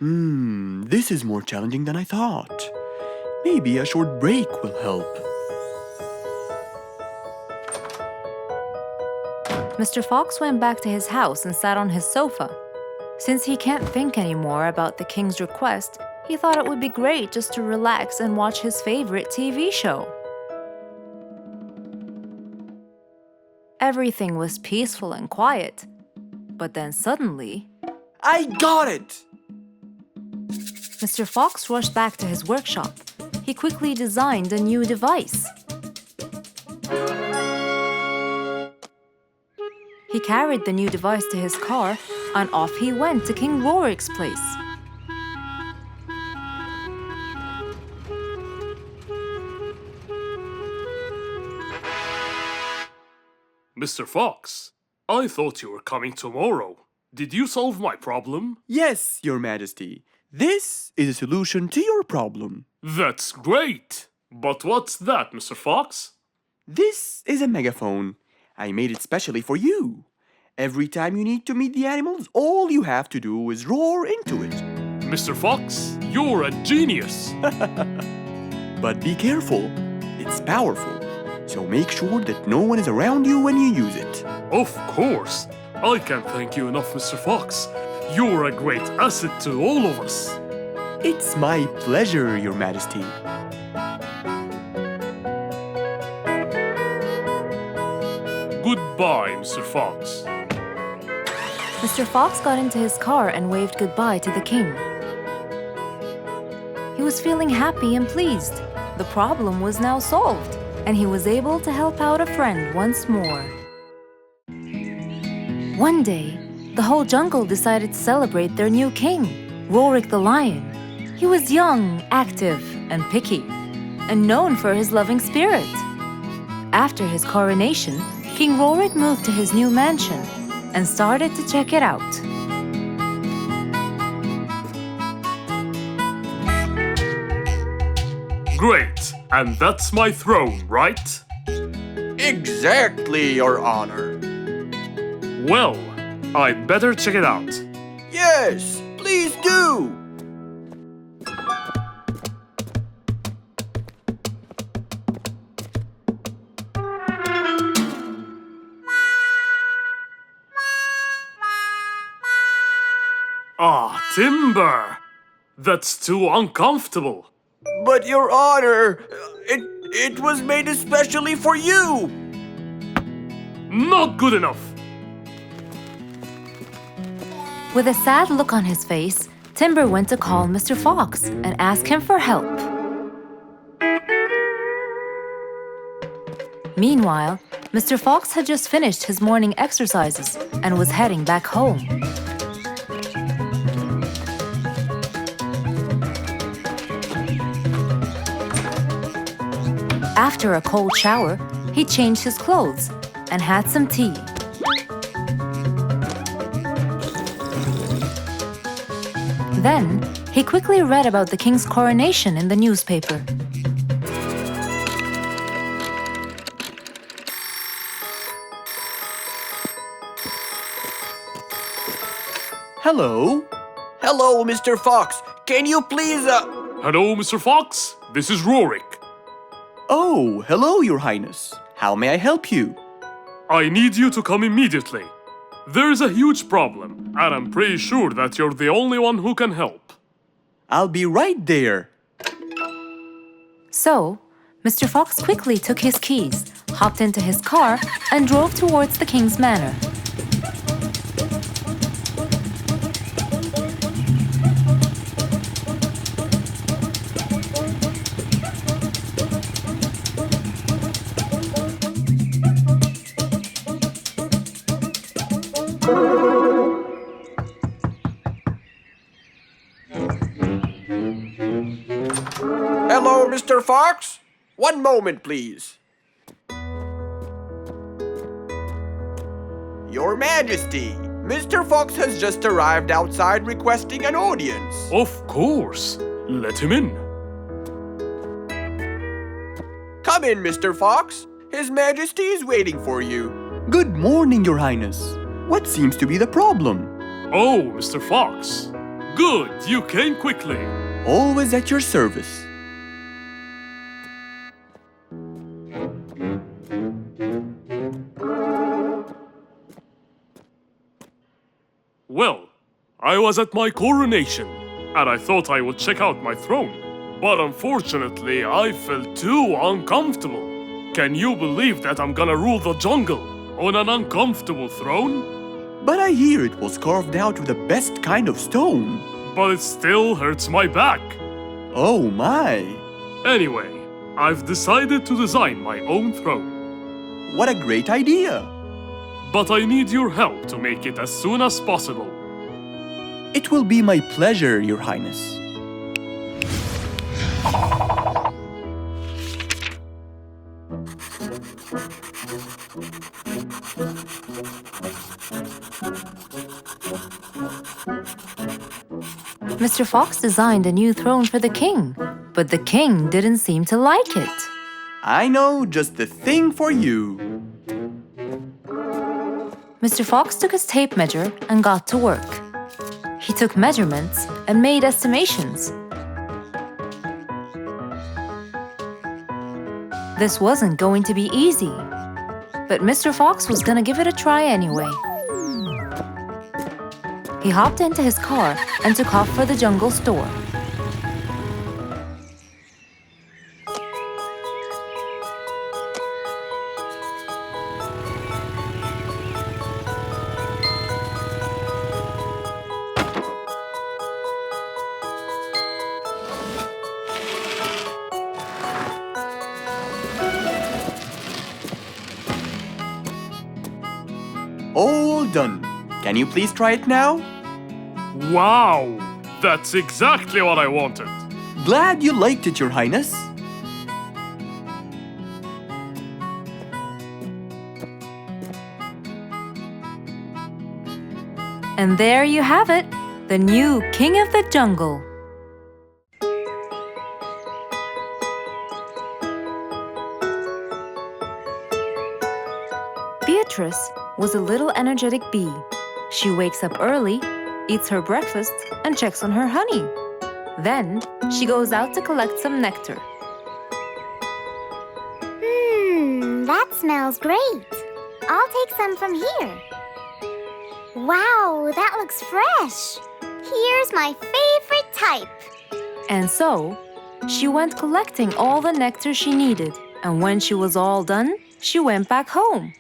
This is more challenging than I thought. Maybe a short break will help. Mr. Fox went back to his house and sat on his sofa. Since he can't think anymore about the king's request, he thought it would be great just to relax and watch his favorite TV show. Everything was peaceful and quiet. But then suddenly, I got it! Mr. Fox rushed back to his workshop. He quickly designed a new device. He carried the new device to his car, and off he went to King Rorik's place. Mr. Fox, I thought you were coming tomorrow. Did you solve my problem? Yes, Your Majesty. This is a solution to your problem. That's great! But what's that, Mr. Fox? This is a megaphone. I made it specially for you. Every time you need to meet the animals, all you have to do is roar into it. Mr. Fox, you're a genius! But be careful. It's powerful. So make sure that no one is around you when you use it. Of course! I can't thank you enough, Mr. Fox. You're a great asset to all of us. It's my pleasure, Your Majesty. Goodbye, Mr. Fox. Mr. Fox got into his car and waved goodbye to the king. He was feeling happy and pleased. The problem was now solved, and he was able to help out a friend once more. One day, the whole jungle decided to celebrate their new king, Rorik the lion. He was young, active, and picky, and known for his loving spirit. After his coronation, King Rorik moved to his new mansion and started to check it out. Great! And that's my throne, right? Exactly, Your Honor. Well, I'd better check it out. Yes, please do. Ah, timber! That's too uncomfortable. But Your Honor, it was made especially for you. Not good enough. With a sad look on his face, Timber went to call Mr. Fox and ask him for help. Meanwhile, Mr. Fox had just finished his morning exercises and was heading back home. After a cold shower, he changed his clothes and had some tea. Then, he quickly read about the king's coronation in the newspaper. Hello? Hello, Mr. Fox. Can you please, Hello, Mr. Fox. This is Rorik. Oh, hello, Your Highness. How may I help you? I need you to come immediately. There is a huge problem, and I'm pretty sure that you're the only one who can help. I'll be right there. So, Mr. Fox quickly took his keys, hopped into his car, and drove towards the king's manor. hello, Mr. Fox? One moment, please. Your Majesty, Mr. Fox has just arrived outside requesting an audience. Of course. Let him in. Come in, Mr. Fox. His Majesty is waiting for you. Good morning, Your Highness. What seems to be the problem? Oh, Mr. Fox. Good, you came quickly. Always at your service. Well, I was at my coronation, and I thought I would check out my throne. But unfortunately, I felt too uncomfortable. Can you believe that I'm gonna rule the jungle on an uncomfortable throne? But I hear it was carved out of the best kind of stone. But it still hurts my back. Oh my! Anyway, I've decided to design my own throne. What a great idea! But I need your help to make it as soon as possible. It will be my pleasure, Your Highness. Mr. Fox designed a new throne for the king, but the king didn't seem to like it. I know just the thing for you. Mr. Fox took his tape measure and got to work. He took measurements and made estimations. This wasn't going to be easy, but Mr. Fox was gonna give it a try anyway. He hopped into his car and took off for the jungle store. All done. Can you please try it now? Wow! That's exactly what I wanted. Glad you liked it, Your Highness. And there you have it, the new king of the jungle. Beatrice was a little energetic bee. She wakes up early, eats her breakfast, and checks on her honey. Then, she goes out to collect some nectar. That smells great. I'll take some from here. Wow, that looks fresh. Here's my favorite type. And so, she went collecting all the nectar she needed, and when she was all done, she went back home.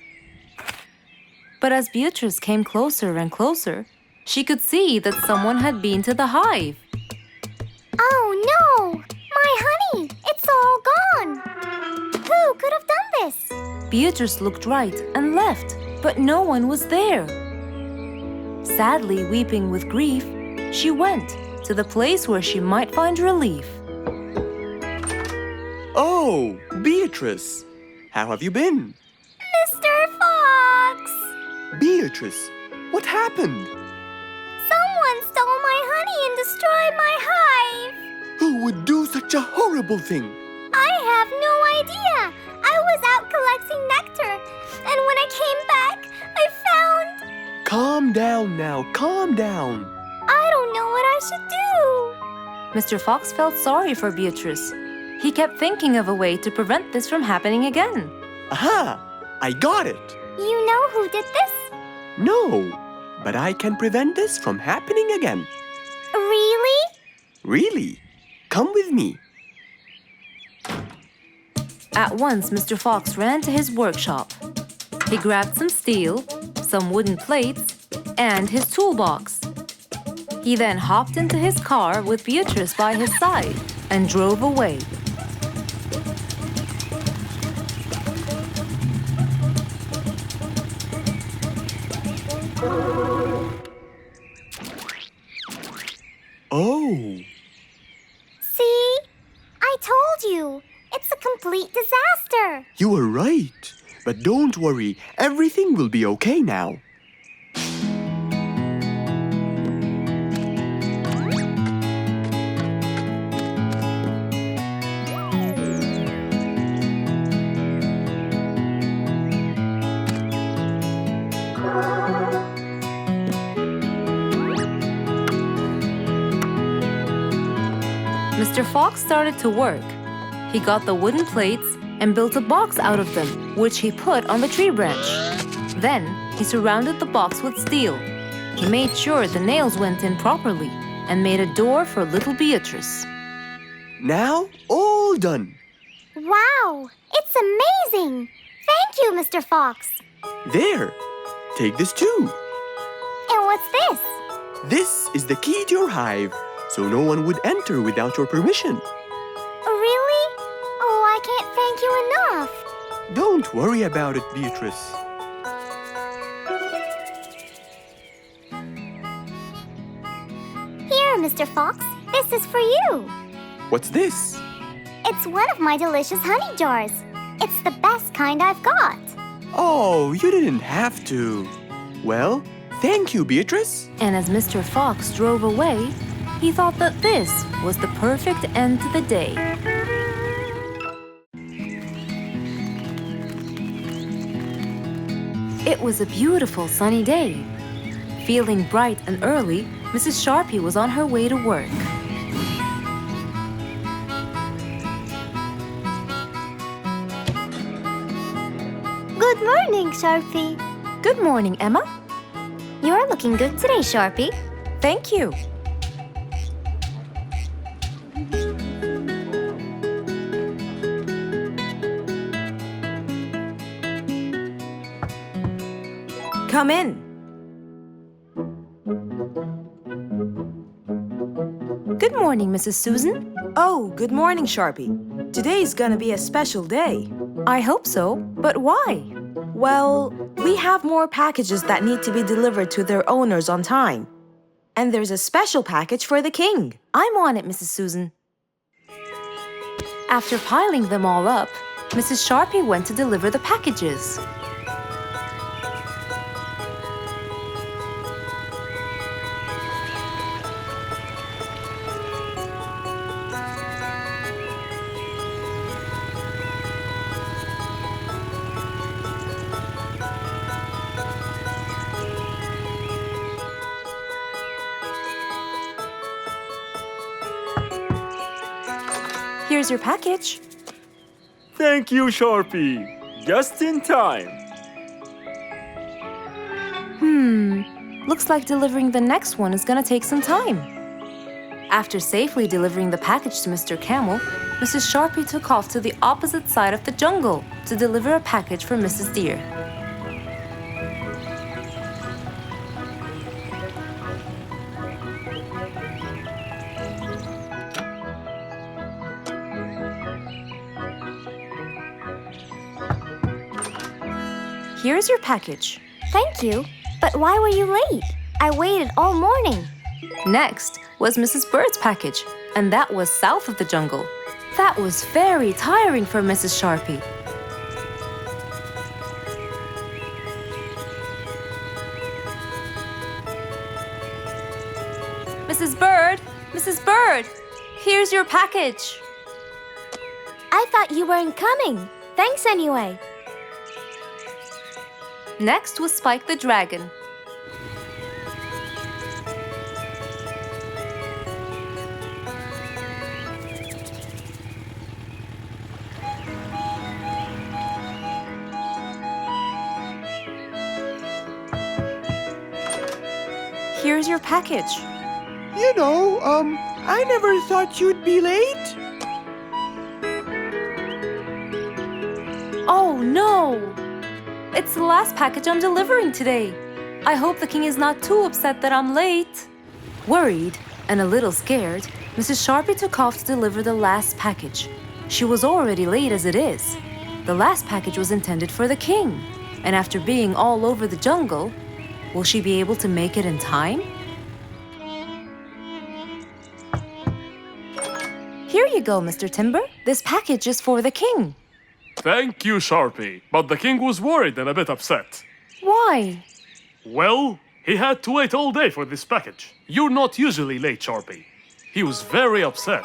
But as Beatrice came closer and closer, she could see that someone had been to the hive. Oh no! My honey! It's all gone! Who could have done this? Beatrice looked right and left, but no one was there. Sadly weeping with grief, she went to the place where she might find relief. Oh, Beatrice. How have you been? Mr. Fox! Beatrice, what happened? Someone stole my honey and destroyed my hive! Who would do such a horrible thing? I have no idea! I was out collecting nectar, and when I came back, I found... Calm down now, calm down. I don't know what I should do! Mr. Fox felt sorry for Beatrice. He kept thinking of a way to prevent this from happening again. Aha! I got it! You know who did this? No, but I can prevent this from happening again. Really? Really? Come with me. At once, Mr. Fox ran to his workshop. He grabbed some steel, some wooden plates, and his toolbox. He then hopped into his car with Beatrice by his side and drove away. Oh, See? I told you. It's a complete disaster. you were right. But don't worry, everything will be okay now. Mr. Fox started to work. He got the wooden plates and built a box out of them, which he put on the tree branch. Then he surrounded the box with steel. He made sure the nails went in properly and made a door for little Beatrice. Now, all done. Wow, it's amazing! Thank you, Mr. Fox. There, take this too. And what's this? This is the key to your hive, so no one would enter without your permission. Really? Oh, I can't thank you enough. Don't worry about it, Beatrice. Here, Mr. Fox, this is for you. What's this? It's one of my delicious honey jars. It's the best kind I've got. Oh, you didn't have to. Well, thank you, Beatrice. And as Mr. Fox drove away, he thought that this was the perfect end to the day. It was a beautiful sunny day. Feeling bright and early, Mrs. Sharpie was on her way to work. Good morning, Sharpie. Good morning, Emma. You're looking good today, Sharpie. Thank you. Come in. Good morning, Mrs. Susan. Oh, good morning, Sharpie. Today's gonna be a special day. I hope so, but why? Well, we have more packages that need to be delivered to their owners on time. And there's a special package for the king. I'm on it, Mrs. Susan. After piling them all up, Mrs. Sharpie went to deliver the packages. Here's your package. Thank you, Sharpie. Just in time. Looks like delivering the next one is gonna take some time. After safely delivering the package to Mr. Camel, Mrs. Sharpie took off to the opposite side of the jungle to deliver a package for Mrs. Deer. Here's your package. Thank you. But why were you late? I waited all morning. Next was Mrs. Bird's package, and that was south of the jungle. That was very tiring for Mrs. Sharpie. Mrs. Bird! Mrs. Bird! Here's your package. I thought you weren't coming. Thanks anyway. Next was Spike the Dragon. Here's your package. You know, I never thought you'd be late. Oh no! It's the last package I'm delivering today. I hope the king is not too upset that I'm late. Worried and a little scared, Mrs. Sharpie took off to deliver the last package. She was already late as it is. The last package was intended for the king, and after being all over the jungle, will she be able to make it in time? Here you go, Mr. Timber. This package is for the king. Thank you, Sharpie. But the king was worried and a bit upset. Why? Well, he had to wait all day for this package. You're not usually late, Sharpie. He was very upset.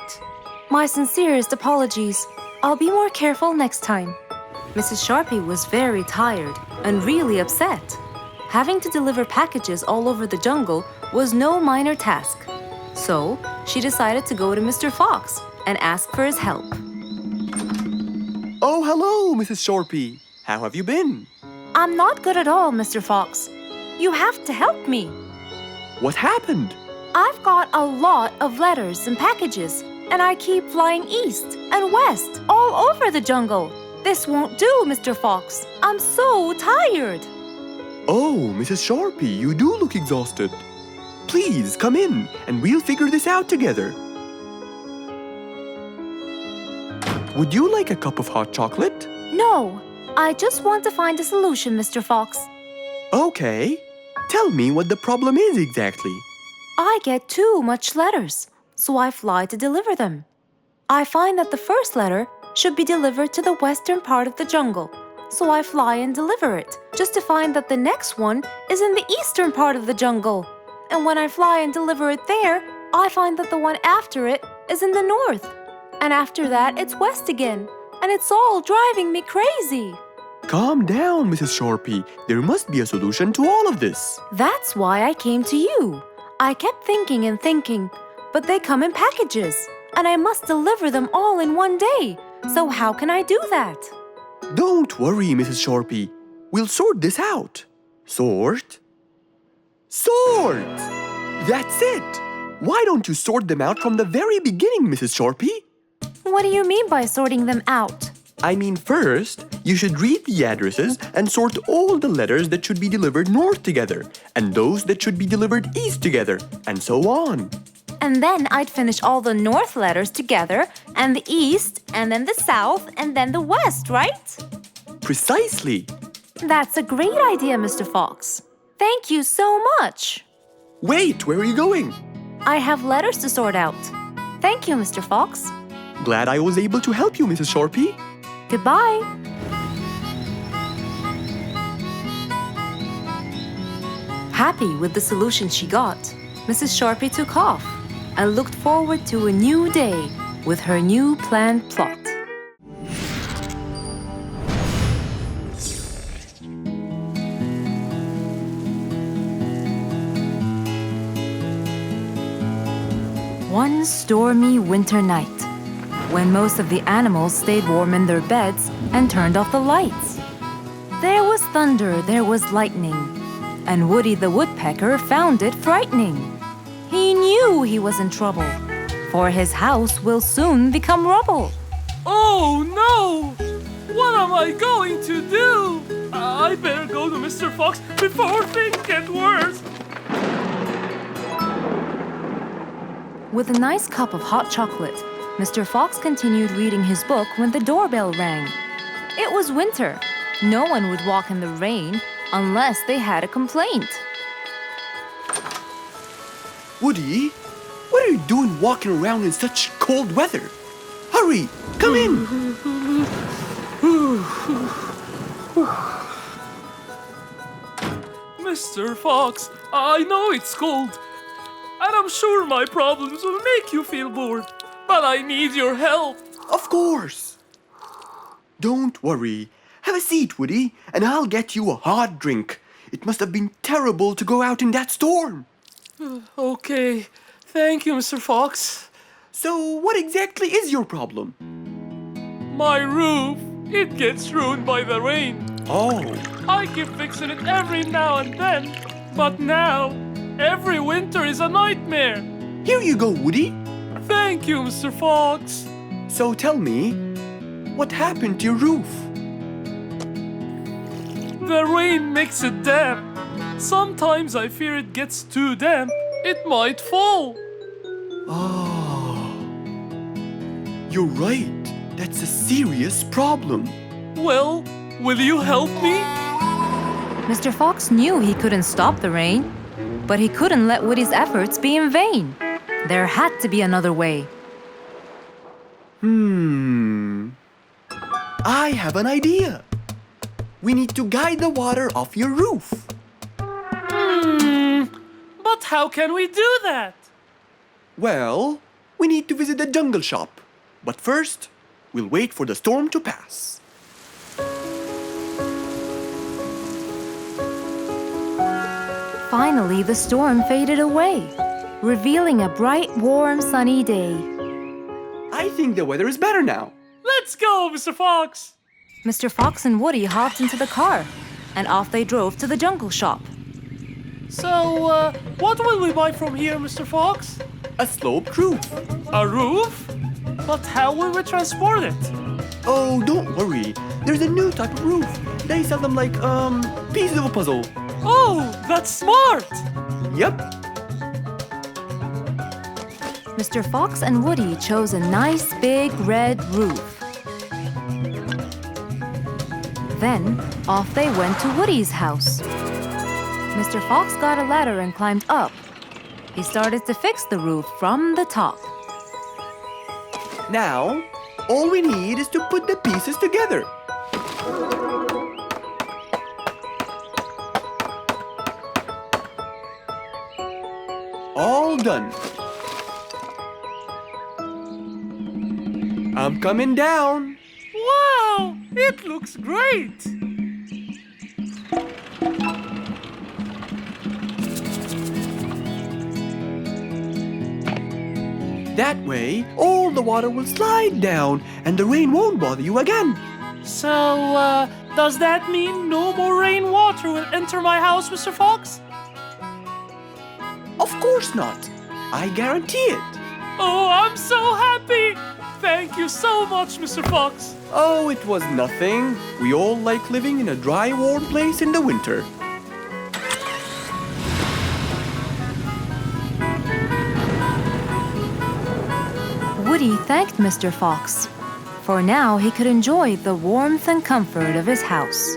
My sincerest apologies. I'll be more careful next time. Mrs. Sharpie was very tired and really upset. Having to deliver packages all over the jungle was no minor task. So, she decided to go to Mr. Fox and ask for his help. Oh, hello, Mrs. Shorpy. How have you been? I'm not good at all, Mr. Fox. You have to help me. What happened? I've got a lot of letters and packages, and I keep flying east and west all over the jungle. This won't do, Mr. Fox. I'm so tired. Oh, Mrs. Shorpy, you do look exhausted. Please come in and we'll figure this out together. Would you like a cup of hot chocolate? No, I just want to find a solution, Mr. Fox. Okay. Tell me what the problem is exactly. I get too much letters, so I fly to deliver them. I find that the first letter should be delivered to the western part of the jungle, so I fly and deliver it, just to find that the next one is in the eastern part of the jungle. And when I fly and deliver it there, I find that the one after it is in the north. And after that, it's west again, and it's all driving me crazy. Calm down, Mrs. Shorpy. There must be a solution to all of this. That's why I came to you. I kept thinking and thinking, but they come in packages, and I must deliver them all in one day. So how can I do that? Don't worry, Mrs. Shorpy. We'll sort this out. Sort? Sort! That's it! Why don't you sort them out from the very beginning, Mrs. Shorpy? What do you mean by sorting them out? I mean, first, you should read the addresses and sort all the letters that should be delivered north together, and those that should be delivered east together, and so on. And then I'd finish all the north letters together, and the east, and then the south, and then the west, right? Precisely. That's a great idea, Mr. Fox. Thank you so much. Wait, where are you going? I have letters to sort out. Thank you, Mr. Fox. Glad I was able to help you, Mrs. Shorpy. Goodbye. Happy with the solution she got, Mrs. Shorpy took off and looked forward to a new day with her new planned plot. One stormy winter night, when most of the animals stayed warm in their beds and turned off the lights. There was thunder, there was lightning, and Woody the Woodpecker found it frightening. He knew he was in trouble, for his house will soon become rubble. Oh no! What am I going to do? I better go to Mr. Fox before things get worse. With a nice cup of hot chocolate, Mr. Fox continued reading his book when the doorbell rang. It was winter. No one would walk in the rain unless they had a complaint. Woody, what are you doing walking around in such cold weather? Hurry, come in. Mr. Fox, I know it's cold, and I'm sure my problems will make you feel bored, but I need your help. Of course. Don't worry. Have a seat, Woody, and I'll get you a hot drink. It must have been terrible to go out in that storm. Okay, thank you, Mr. Fox. So, what exactly is your problem? My roof, it gets ruined by the rain. Oh. I keep fixing it every now and then, but now, every winter is a nightmare. Here you go, Woody. Thank you, Mr. Fox. So tell me, what happened to your roof? The rain makes it damp. Sometimes I fear it gets too damp. It might fall. Oh. You're right. That's a serious problem. Well, will you help me? Mr. Fox knew he couldn't stop the rain, but he couldn't let Woody's efforts be in vain. There had to be another way. I have an idea. We need to guide the water off your roof. But how can we do that? Well, we need to visit the jungle shop. But first, we'll wait for the storm to pass. Finally, the storm faded away, revealing a bright, warm, sunny day. I think the weather is better now. Let's go, Mr. Fox! Mr. Fox and Woody hopped into the car, and off they drove to the jungle shop. So, what will we buy from here, Mr. Fox? A sloped roof. A roof? But how will we transport it? Oh, don't worry. There's a new type of roof. They sell them like, pieces of a puzzle. Oh, that's smart! Yep. Mr. Fox and Woody chose a nice big red roof. Then, off they went to Woody's house. Mr. Fox got a ladder and climbed up. He started to fix the roof from the top. Now, all we need is to put the pieces together. All done. I'm coming down. Wow! It looks great! That way, all the water will slide down and the rain won't bother you again. So, does that mean no more rainwater will enter my house, Mr. Fox? Of course not. I guarantee it. Oh, I'm so happy! Thank you so much, Mr. Fox. Oh, it was nothing. We all like living in a dry, warm place in the winter. Woody thanked Mr. Fox, for now he could enjoy the warmth and comfort of his house.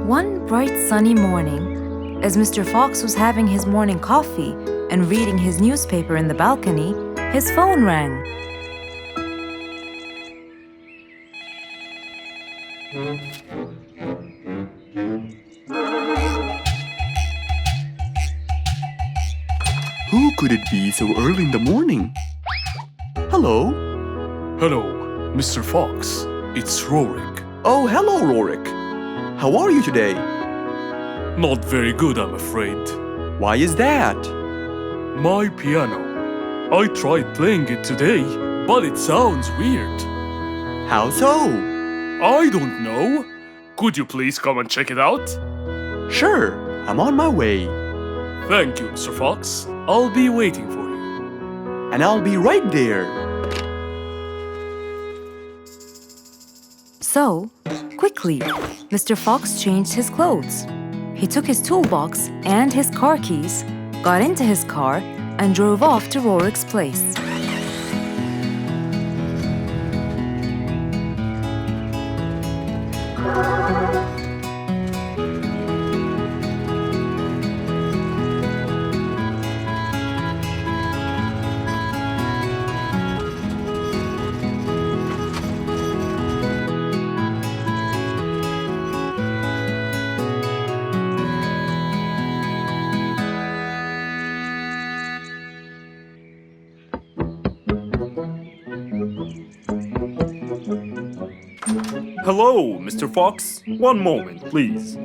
One bright sunny morning, as Mr. Fox was having his morning coffee and reading his newspaper in the balcony, his phone rang. Who could it be so early in the morning? Hello? Hello, Mr. Fox. It's Rorik. Oh, hello, Rorik. How are you today? Not very good, I'm afraid. Why is that? My piano. I tried playing it today, but it sounds weird. How so? I don't know. Could you please come and check it out? Sure, I'm on my way. Thank you, Mr. Fox. I'll be waiting for you. And I'll be right there. So, quickly, Mr. Fox changed his clothes. He took his toolbox and his car keys, got into his car, and drove off to Rorik's place. Hello, Mr. Fox. One moment, please.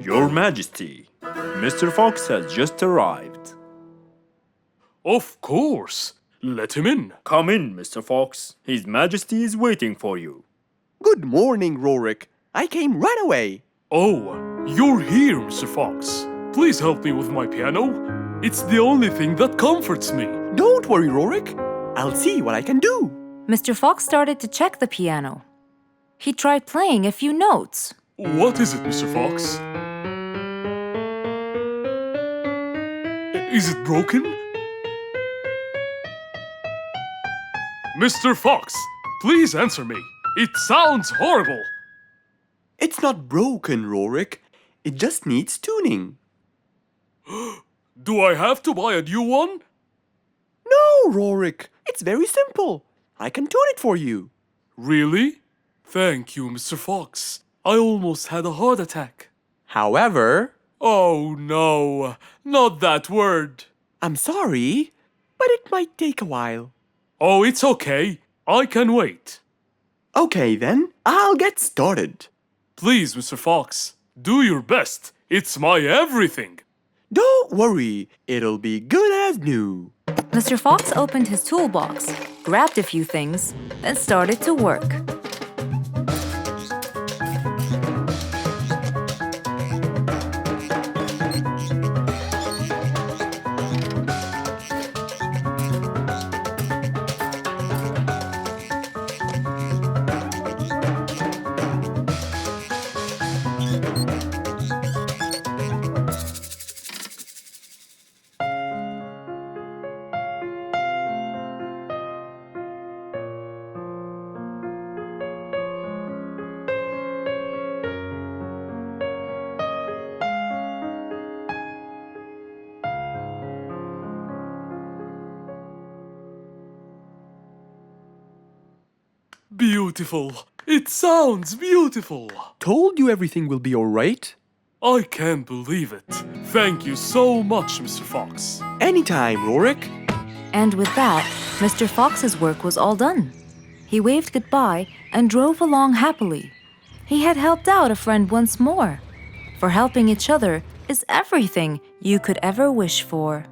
Your Majesty, Mr. Fox has just arrived. Of course. Let him in. Come in, Mr. Fox. His Majesty is waiting for you. Good morning, Rorik. I came right away. Oh, you're here, Mr. Fox. Please help me with my piano. It's the only thing that comforts me. Don't worry, Rorik. I'll see what I can do. Mr. Fox started to check the piano. He tried playing a few notes. What is it, Mr. Fox? Is it broken? Mr. Fox, please answer me. It sounds horrible. It's not broken, Rorik. It just needs tuning. Do I have to buy a new one? No, Rorik. It's very simple. I can tune it for you. Really? Thank you, Mr. Fox. I almost had a heart attack. However... Oh no, not that word. I'm sorry, but it might take a while. Oh, it's okay. I can wait. Okay then, I'll get started. Please, Mr. Fox, Do your best. It's my everything. Don't worry, it'll be good as new. Mr. Fox opened his toolbox, grabbed a few things, then started to work. Beautiful. It sounds beautiful. Told you everything will be alright. I can't believe it. Thank you so much, Mr. Fox. Anytime, Rorik. And with that, Mr. Fox's work was all done. He waved goodbye and drove along happily. He had helped out a friend once more. For helping each other is everything you could ever wish for.